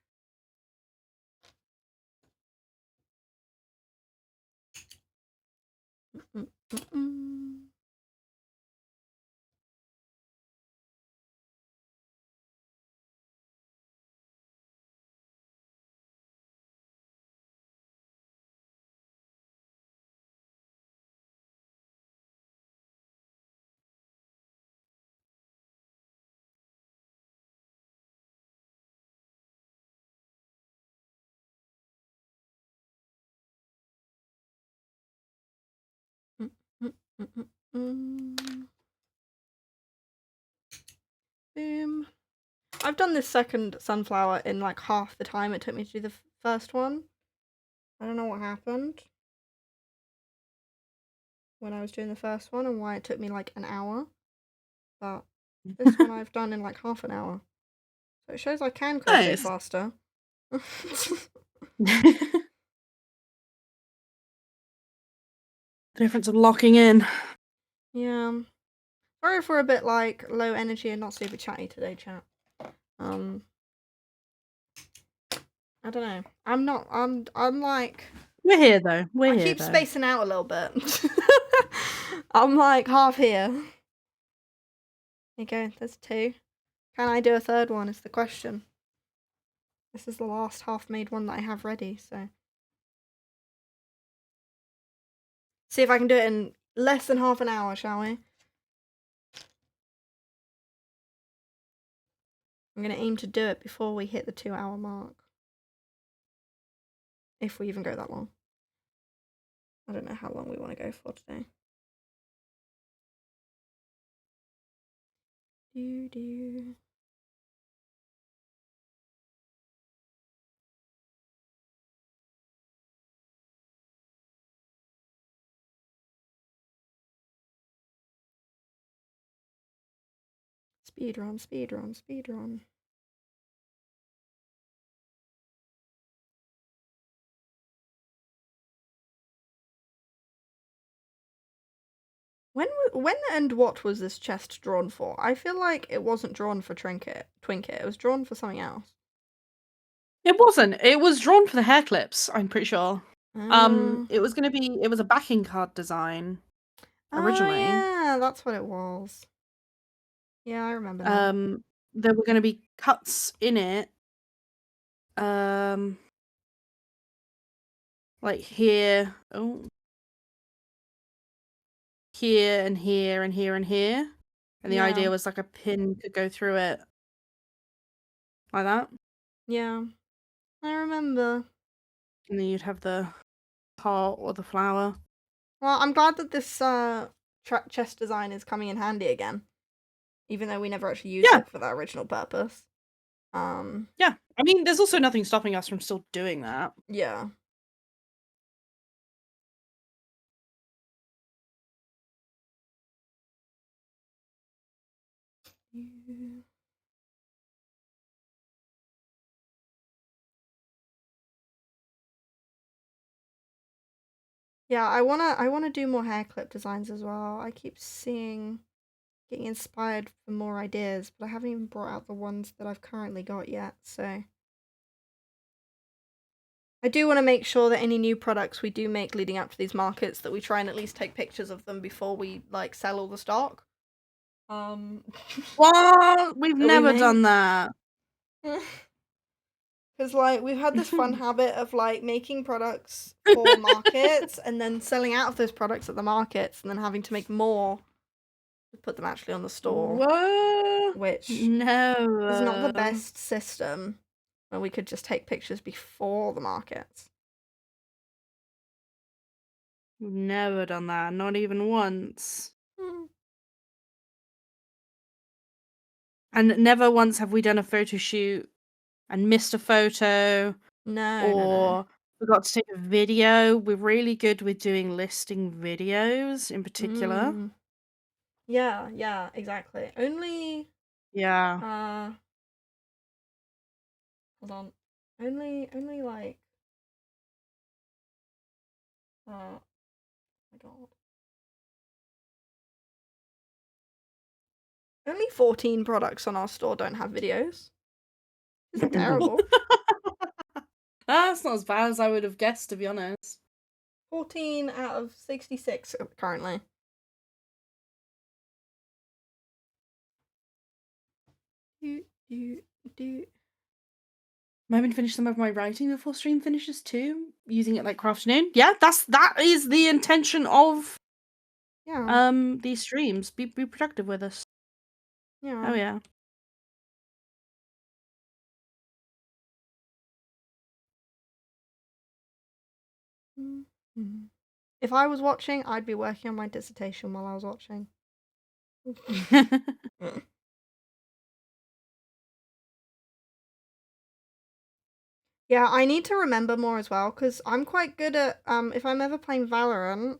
Boom. I've done this second sunflower in like half the time it took me to do the first one. I don't know what happened when I was doing the first one and why it took me like an hour. But this one I've done in like half an hour. So it shows I can crochet faster. The difference of locking in. Yeah. Sorry if we're a bit like low energy and not super chatty today, chat. I don't know. I'm like. We're here though. I keep spacing out a little bit. I'm like half here. There you go. There's 2. Can I do a third one? Is the question. This is the last half-made one that I have ready. So see if I can do it in less than half an hour, shall we? I'm gonna aim to do it before we hit the 2-hour mark. If we even go that long. I don't know how long we want to go for today. Do. Speedrun. When and what was this chest drawn for? I feel like it wasn't drawn for Twinket. It was drawn for something else. It wasn't. It was drawn for the hair clips, I'm pretty sure. It was a backing card design originally. Yeah, that's what it was. Yeah, I remember now. There were gonna be cuts in it. Like here. Oh. Here and here and here and here. And the idea was like a pin could go through it. Like that. Yeah. I remember. And then you'd have the heart or the flower. Well, I'm glad that this chest design is coming in handy again. Even though we never actually used it for that original purpose. Yeah. I mean, there's also nothing stopping us from still doing that. Yeah. Yeah, I wanna do more hair clip designs as well. I keep getting inspired for more ideas, but I haven't even brought out the ones that I've currently got yet, so I do want to make sure that any new products we do make leading up to these markets, that we try and at least take pictures of them before we like sell all the stock. What? We've never done that. Because like we've had this fun habit of like making products for markets and then selling out of those products at the markets and then having to make more to put them actually on the store. What? Which is not the best system. When we could just take pictures before the markets. We've never done that, not even once. And never once have we done a photo shoot and missed a photo. No. Forgot to take a video. We're really good with doing listing videos in particular. Yeah, exactly. Only hold on. Only like oh my god. Only 14 products on our store don't have videos. It's terrible. That's not as bad as I would have guessed, to be honest. 14 out of 66 currently. I'm hoping to finish some of my writing before stream finishes too, using it like crafternoon. Yeah, that is the intention of these streams. Be productive with us. Yeah. Oh yeah. If I was watching, I'd be working on my dissertation while I was watching. Yeah, I need to remember more as well, because I'm quite good at, if I'm ever playing Valorant,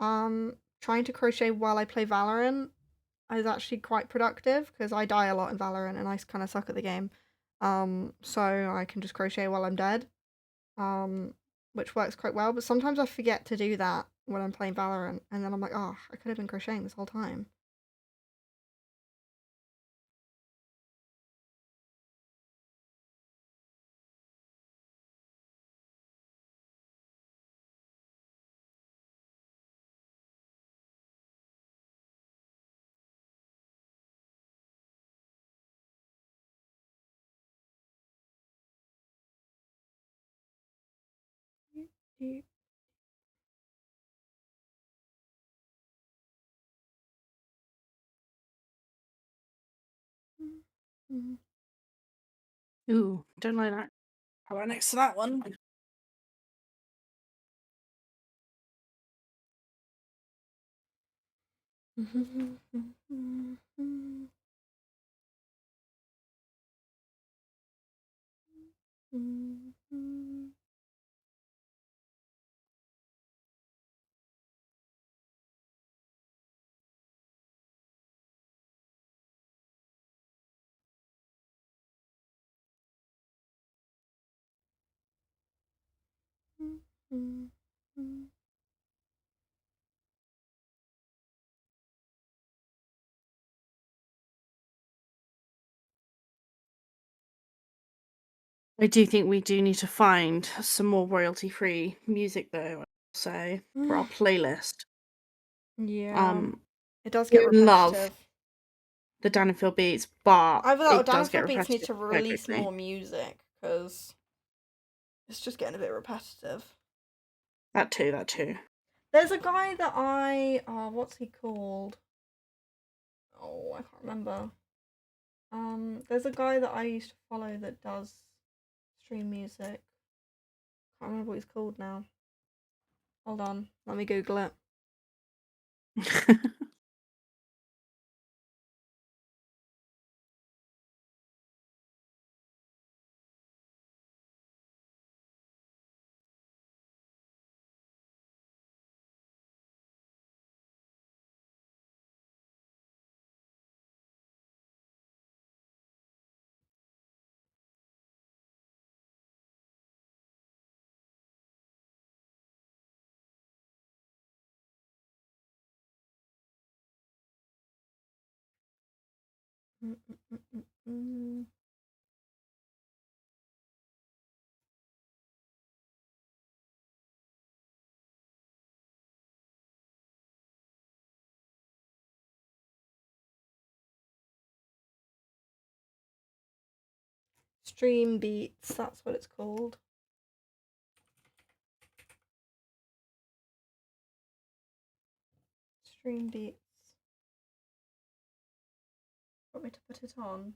trying to crochet while I play Valorant is actually quite productive, because I die a lot in Valorant and I kind of suck at the game. So I can just crochet while I'm dead, which works quite well, but sometimes I forget to do that when I'm playing Valorant, and then I'm like, oh, I could have been crocheting this whole time. Ooh, don't like that. How about next to that one? I do think we do need to find some more royalty-free music, though, I'll say, for our playlist. Yeah. It does I get love repetitive. the Danenfield beats, but Either that or it does get Danenfield beats need repetitive to quite release quickly. more music, because it's just getting a bit repetitive. That too. There's a guy that what's he called? Oh, I can't remember. There's a guy that I used to follow that does stream music. Can't remember what he's called now. Hold on, let me Google it. Stream Beats, that's what it's called. Stream Beats. Want me to put it on?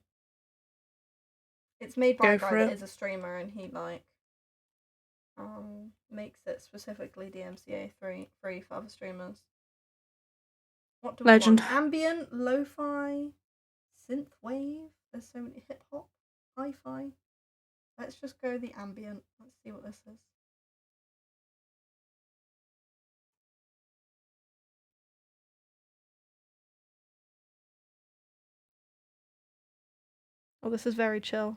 It's made by a guy that is a streamer, and he makes it specifically DMCA free for other streamers. What do we want? Ambient, lo-fi, synthwave. There's so many hip hop, hi-fi. Let's just go the ambient. Let's see what this is. Oh, this is very chill.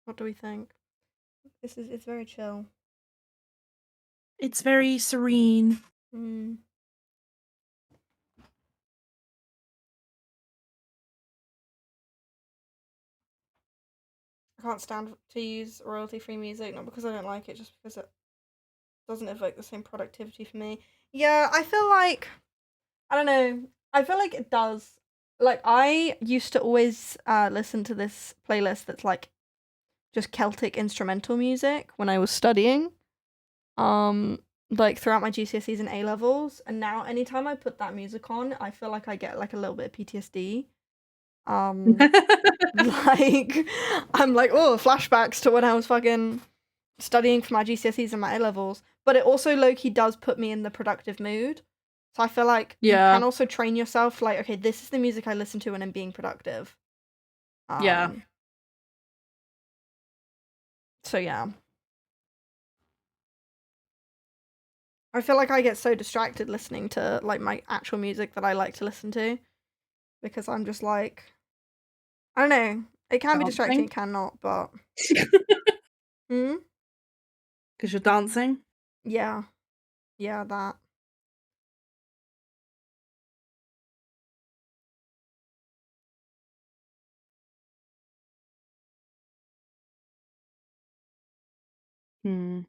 What do we think? It's very chill. It's very serene. I can't stand to use royalty-free music, not because I don't like it, just because it doesn't evoke the same productivity for me. Yeah, I feel like, I don't know, I feel like it does. Like, I used to always listen to this playlist that's like just Celtic instrumental music when I was studying. like throughout my GCSEs and A levels, and now anytime I put that music on, I feel like I get like a little bit of PTSD. Like I'm like, oh, flashbacks to when I was fucking studying for my GCSEs and my A levels. But it also low-key does put me in the productive mood. So I feel like you Yeah. can also train yourself, like, okay, this is the music I listen to when I'm being productive. Yeah. So yeah. I feel like I get so distracted listening to like my actual music that I like to listen to because I'm just like, I don't know. It can be distracting, Dancing? it cannot, but hmm? Because you're dancing? Yeah. Yeah, that. Hmm.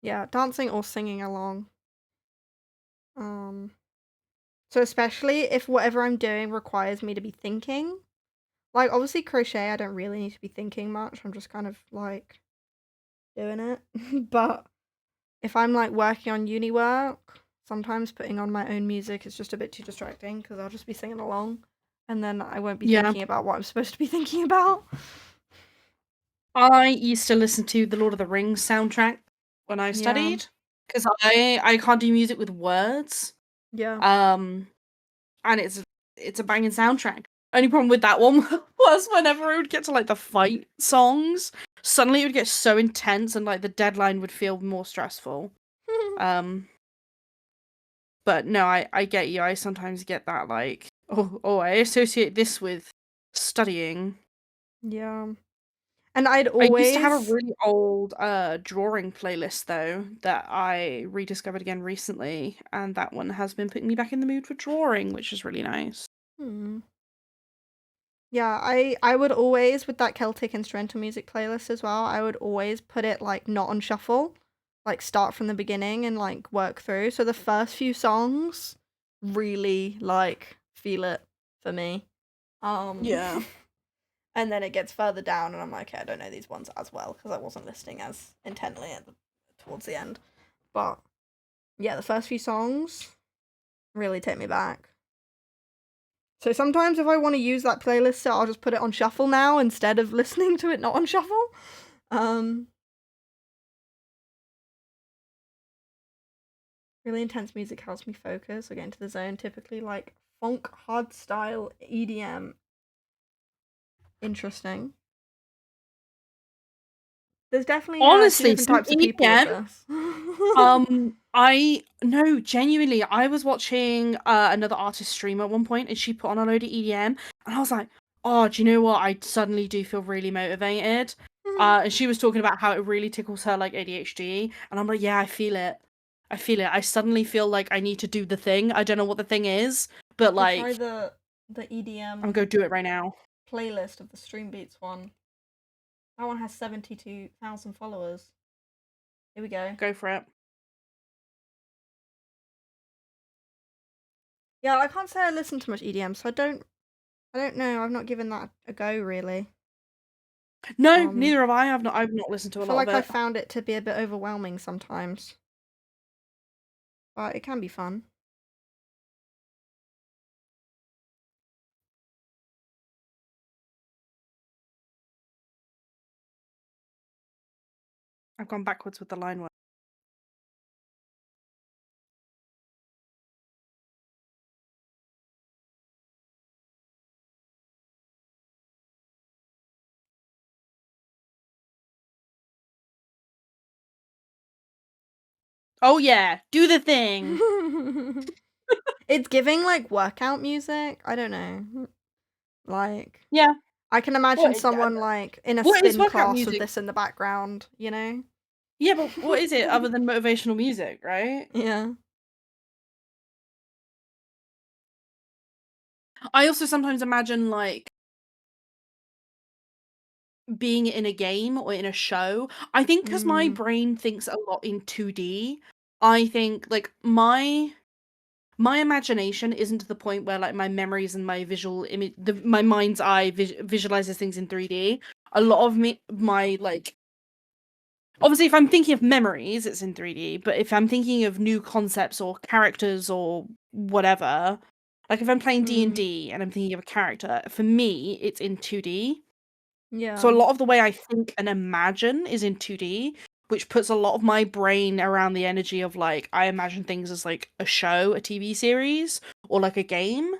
Yeah, dancing or singing along. So especially if whatever I'm doing requires me to be thinking. Like obviously crochet, I don't really need to be thinking much. I'm just kind of like doing it. But if I'm like working on uni work, sometimes putting on my own music is just a bit too distracting because I'll just be singing along and then I won't be Yeah. thinking about what I'm supposed to be thinking about. I used to listen to the Lord of the Rings soundtrack when I studied because I can't do music with words. Yeah. And it's a banging soundtrack. Only problem with that one was whenever it would get to like the fight songs, suddenly it would get so intense and like the deadline would feel more stressful. But no, I get you. I sometimes get that like, oh, I associate this with studying. Yeah. And I'd I used to have a always really old drawing playlist though that I rediscovered again recently, and that one has been putting me back in the mood for drawing, which is really nice. Yeah, I would always with that Celtic instrumental music playlist as well, I would always put it like not on shuffle, like start from the beginning and like work through. So the first few songs really like feel it for me. Yeah. And then it gets further down and I'm like, okay, I don't know these ones as well because I wasn't listening as intently towards the end. But yeah, the first few songs really take me back. So sometimes if I want to use that playlist, so I'll just put it on shuffle now instead of listening to it not on shuffle. Really intense music helps me focus or get into the zone, typically like funk, hardstyle, EDM. Interesting. There's definitely two Honestly, different some types of people with EDM. this. I no, genuinely, I was watching another artist stream at one point, and she put on a load of EDM, and I was like, oh, do you know what? I suddenly do feel really motivated. And she was talking about how it really tickles her like ADHD, and I'm like, yeah, I feel it. I feel it. I suddenly feel like I need to do the thing. I don't know what the thing is, but So try like, the I'm EDM gonna go do it right now. playlist of the Stream Beats one. That one has 72,000 followers. Here we go. Go for it. Yeah, I can't say I listen to much EDM, so I don't know. I've not given that a go really. No, neither have I. I've not listened to I a feel lot of like I it. found it to be a bit overwhelming sometimes, but it can be fun. I've gone backwards with the line work. Oh yeah, do the thing. It's giving like workout music. I don't know. Like Yeah. I can imagine someone like in a What is spin workout class with music? this in the background, you know? Yeah, but what is it other than motivational music, right? Yeah. I also sometimes imagine like being in a game or in a show. I think because my brain thinks a lot in 2D, I think like my imagination isn't to the point where like my memories and my visual image, my mind's eye visualizes things in 3D. A lot of my like, obviously, if I'm thinking of memories, it's in 3D. But if I'm thinking of new concepts or characters or whatever, like if I'm playing D&D and I'm thinking of a character, for me, it's in 2D. Yeah. So a lot of the way I think and imagine is in 2D, which puts a lot of my brain around the energy of like, I imagine things as like a show, a TV series, or like a game.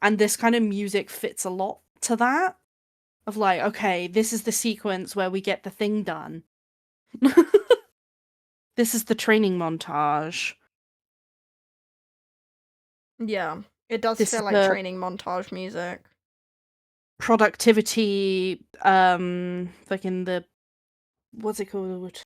And this kind of music fits a lot to that. Of like, okay, this is the sequence where we get the thing done. This is the training montage. Yeah. It does This feel is like the training montage music. productivity, like in the, what's it called?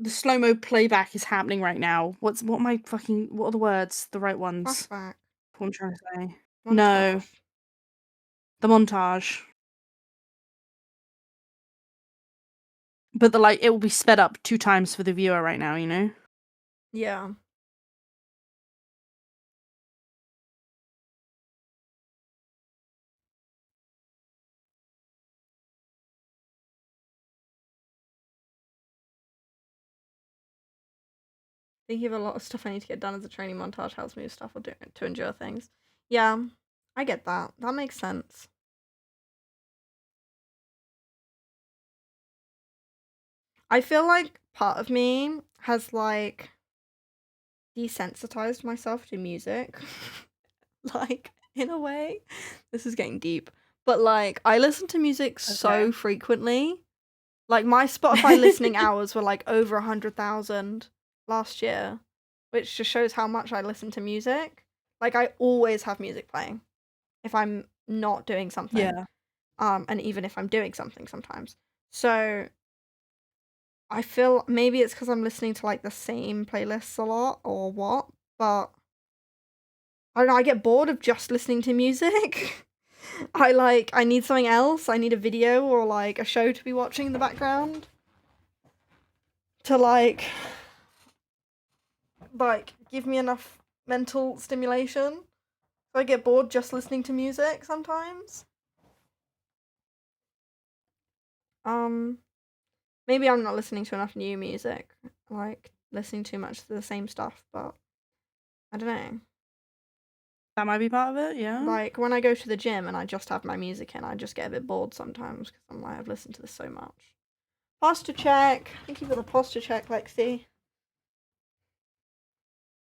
The slow-mo playback is happening right now. What are the words? The right ones? Flashback. What I'm trying to say. Montage. No. The montage. But it will be sped up 2 times for the viewer right now, you know? Yeah. Thinking of a lot of stuff I need to get done as a training montage helps me with stuff or to endure things. Yeah, I get that. That makes sense. I feel like part of me has like desensitized myself to music. Like, in a way. This is getting deep. But like I listen to music so frequently. Like my Spotify listening hours were like over 100,000 last year, which just shows how much I listen to music. Like I always have music playing if I'm not doing something. Yeah. And even if I'm doing something sometimes. So I feel maybe it's because I'm listening to like the same playlists a lot or what, but I don't know, I get bored of just listening to music. I need something else. I need a video or like a show to be watching in the background to like give me enough mental stimulation. So I get bored just listening to music sometimes. Maybe I'm not listening to enough new music, like listening too much to the same stuff, but I don't know. That might be part of it, yeah. Like when I go to the gym and I just have my music in, I just get a bit bored sometimes because I'm like, I've listened to this so much. Posture check. Thank you for the posture check, Lexi.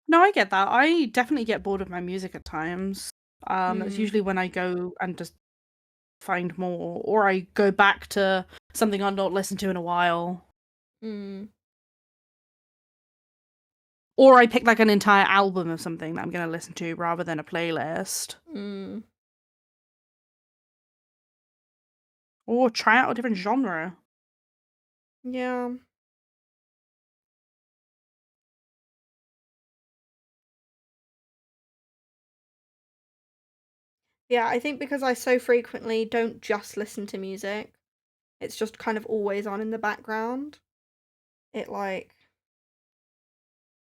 No, I get that. I definitely get bored of my music at times. That's usually when I go and just find more, or I go back to something I've not listened to in a while. Or I pick like an entire album of something that I'm going to listen to rather than a playlist. Or try out a different genre. Yeah. Yeah, I think because I so frequently don't just listen to music, it's just kind of always on in the background. It like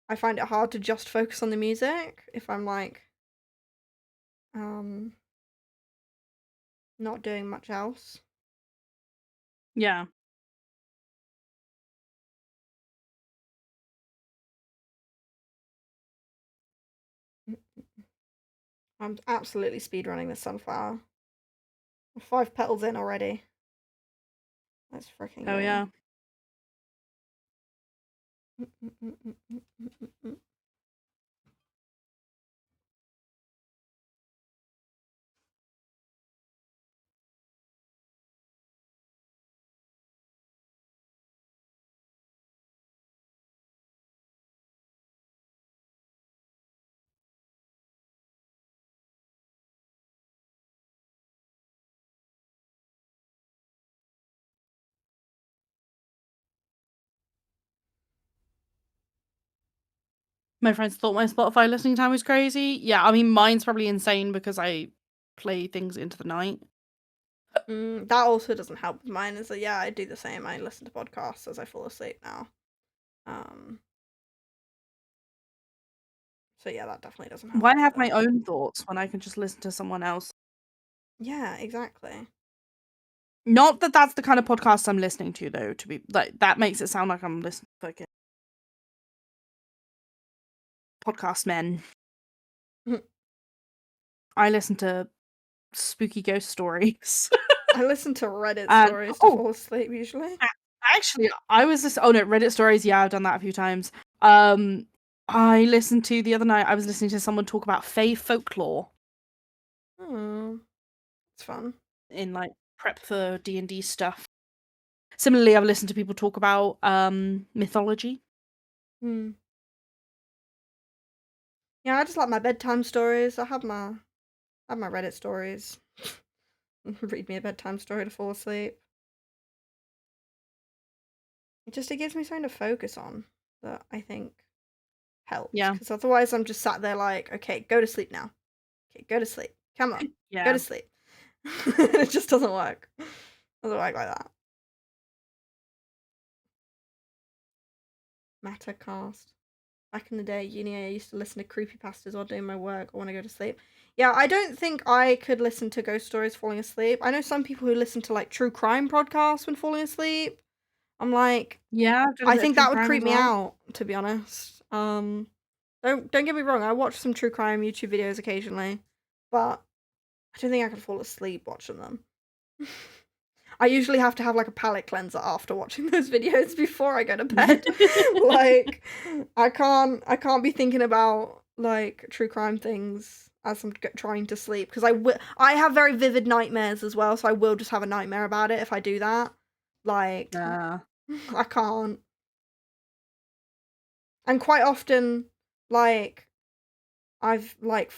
I find it hard to just focus on the music if I'm like not doing much else. Yeah. I'm absolutely speedrunning this sunflower. 5 petals in already. That's freaking Oh, yeah. My friends thought my Spotify listening time was crazy. Yeah, I mean, mine's probably insane because I play things into the night. That also doesn't help with mine. Is that yeah, I do the same. I listen to podcasts as I fall asleep now. So yeah, that definitely doesn't help. Why have my own thoughts when I can just listen to someone else? Yeah, exactly. Not that that's the kind of podcast I'm listening to, though. To be like, that makes it sound like I'm listening to fucking podcast men. I listen to spooky ghost stories. I listen to Reddit stories to fall asleep usually. Actually, I was just Reddit stories. Yeah, I've done that a few times. I listened to the other night. I was listening to someone talk about Fae folklore. Oh, it's fun. In like prep for D&D stuff. Similarly, I've listened to people talk about mythology. Yeah, I just like my bedtime stories. I have my Reddit stories. Read me a bedtime story to fall asleep. It gives me something to focus on that I think helps. Yeah. Because otherwise I'm just sat there like, okay, go to sleep now. Okay, go to sleep. Come on. Yeah. Go to sleep. It just doesn't work. It doesn't work like that. Mattercast. Back in the day, uni, I used to listen to creepypastas while doing my work or when I go to sleep. Yeah, I don't think I could listen to ghost stories falling asleep. I know some people who listen to like true crime podcasts when falling asleep. I'm like, yeah, I think that would creep me out, to be honest. Don't get me wrong, I watch some true crime YouTube videos occasionally, but I don't think I could fall asleep watching them. I usually have to have like a palate cleanser after watching those videos before I go to bed. Like I can't be thinking about like true crime things as I'm trying to sleep because I have very vivid nightmares as well, so I will just have a nightmare about it if I do that. Like I can't. And quite often like I've like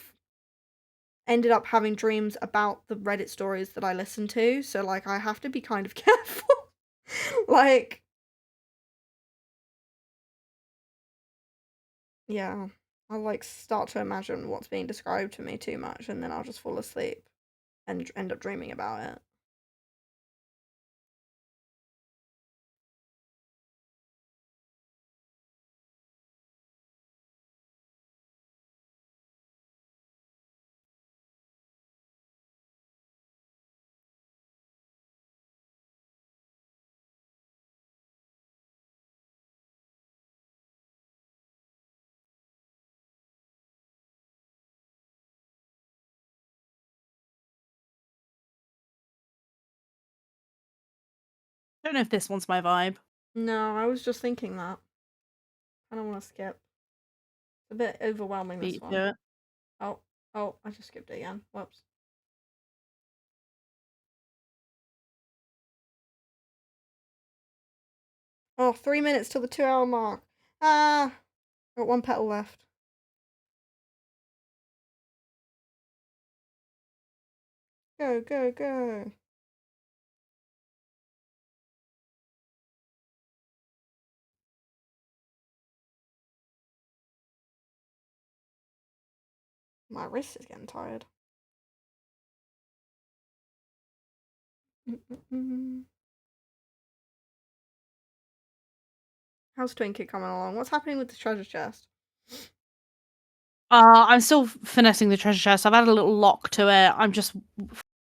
ended up having dreams about the Reddit stories that I listen to, so like I have to be kind of careful. Like yeah, I'll like start to imagine what's being described to me too much and then I'll just fall asleep and end up dreaming about it. Don't know if this one's my vibe. No, I was just thinking that. I don't want to skip. It's a bit overwhelming, this one. Oh, I just skipped it again. Whoops. Oh, 3 minutes till the 2-hour mark. Ah, got one petal left. Go, go, go. My wrist is getting tired. How's Twinket coming along? What's happening with the treasure chest? I'm still finessing the treasure chest. I've added a little lock to it. I'm just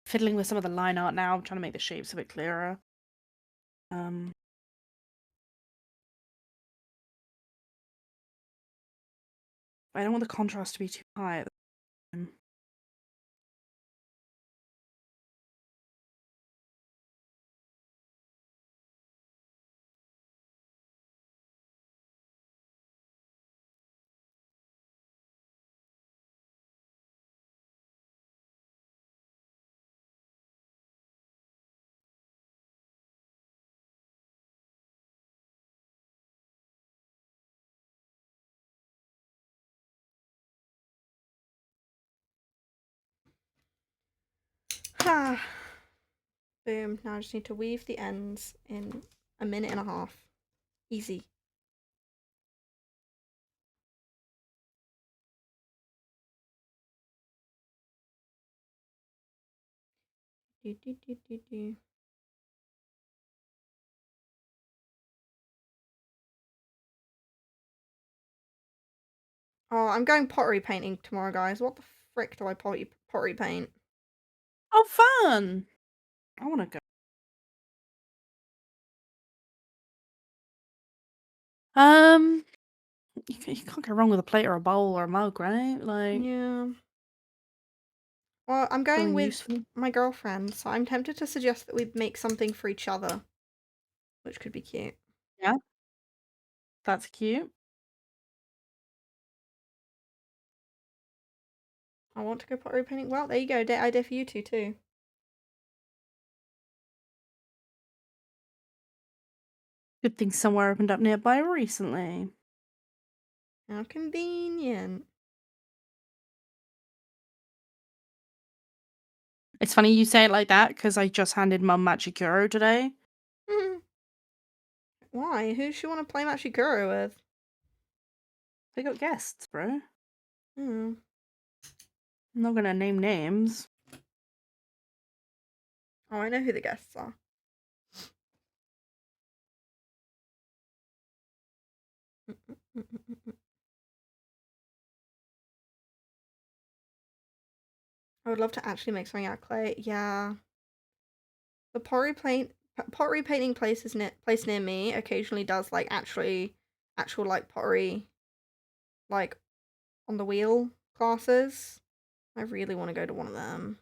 fiddling with some of the line art now. I'm trying to make the shapes a bit clearer. I don't want the contrast to be too high at the time. Boom. Now I just need to weave the ends in a minute and a half. Easy. Do, do, do, do, do. Oh, I'm going pottery painting tomorrow, guys. What the frick do I pottery paint? Oh, fun! I want to go. You can't go wrong with a plate or a bowl or a mug, right? Like, yeah. Well, I'm going with useful. my girlfriend, so I'm tempted to suggest that we make something for each other, which could be cute. Yeah, that's cute. I want to go pottery painting. Well, there you go. Idea for you two too. Good thing somewhere opened up nearby recently. How convenient. It's funny you say it like that because I just handed Mum Machikuro today. Why? Who does she want to play Machikuro with? They got guests, bro. Hmm. I'm not gonna name names. Oh, I know who the guests are. I would love to actually make something out of clay. Yeah. The pottery painting place near me occasionally does like actual like pottery like on the wheel classes. I really want to go to one of them.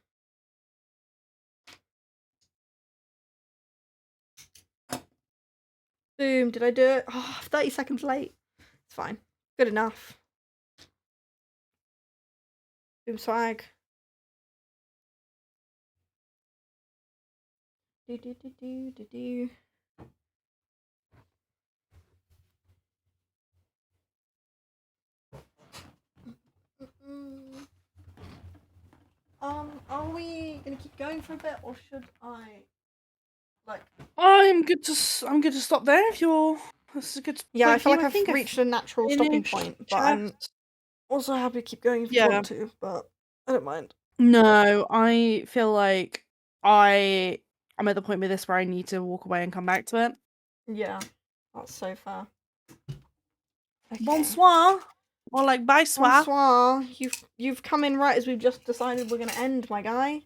Boom, did I do it? Oh, 30 seconds late. It's fine. Good enough. Boom swag. Do do do do do do. Are we gonna keep going for a bit, or should I, like? I'm good to stop there if you're. This is a good. Yeah, I feel like I've reached a natural stopping point, but I'm also happy to keep going if you want to, but I don't mind. No, I feel like I'm at the point with this where I need to walk away and come back to it. Yeah, that's so fair. Okay. Bonsoir. Or like bye soir. Bonsoir. You've come in right as we've just decided we're gonna end, my guy.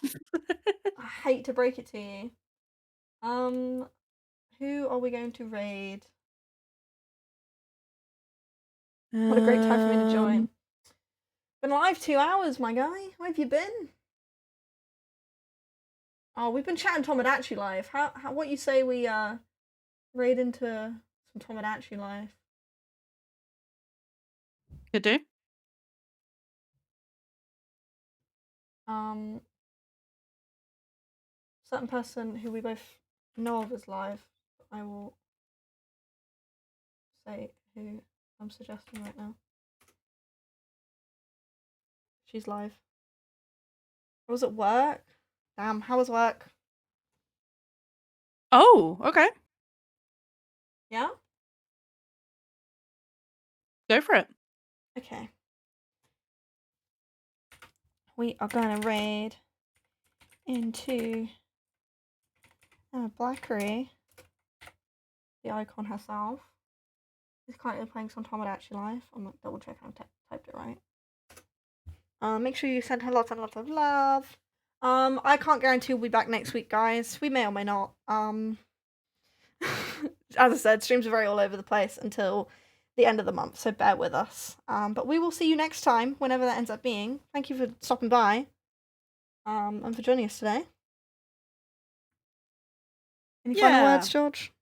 I hate to break it to you. Who are we going to raid? What a great time for me to join. Been live 2 hours, my guy. Where have you been? Oh, we've been chatting Tomodachi live. How what you say we raid into some Tomodachi live? Could do. Certain person who we both know of is live. I will say who I'm suggesting right now. She's live. I was at work. Damn, how was work? Oh, okay. Yeah? Go for it. Okay. We are gonna raid into Blackery, the icon herself. She's currently playing some Tomodachi Life. I'm gonna double check I typed it right. Make sure you send her lots and lots of love. I can't guarantee we'll be back next week, guys. We may or may not. As I said, streams are very all over the place until the end of the month, so bear with us. But we will see you next time, whenever that ends up being. Thank you for stopping by. And for joining us today. Any final words, George?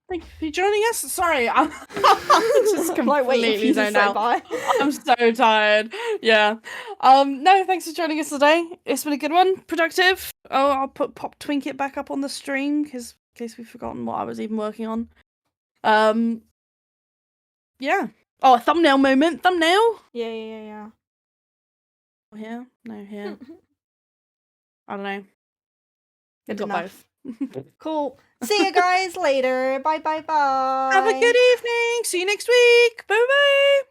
Thank you for joining us. Sorry, I'm just completely like waiting for you to say bye. I'm so tired. Yeah. No, thanks for joining us today. It's been a good one. Productive. Oh, I'll pop Twinket back up on the stream because in case we've forgotten what I was even working on. Yeah. Oh, a thumbnail moment. Thumbnail. Yeah. Here. No, here. I don't know. Good enough. Cool. See you guys later. Bye. Have a good evening. See you next week. Bye.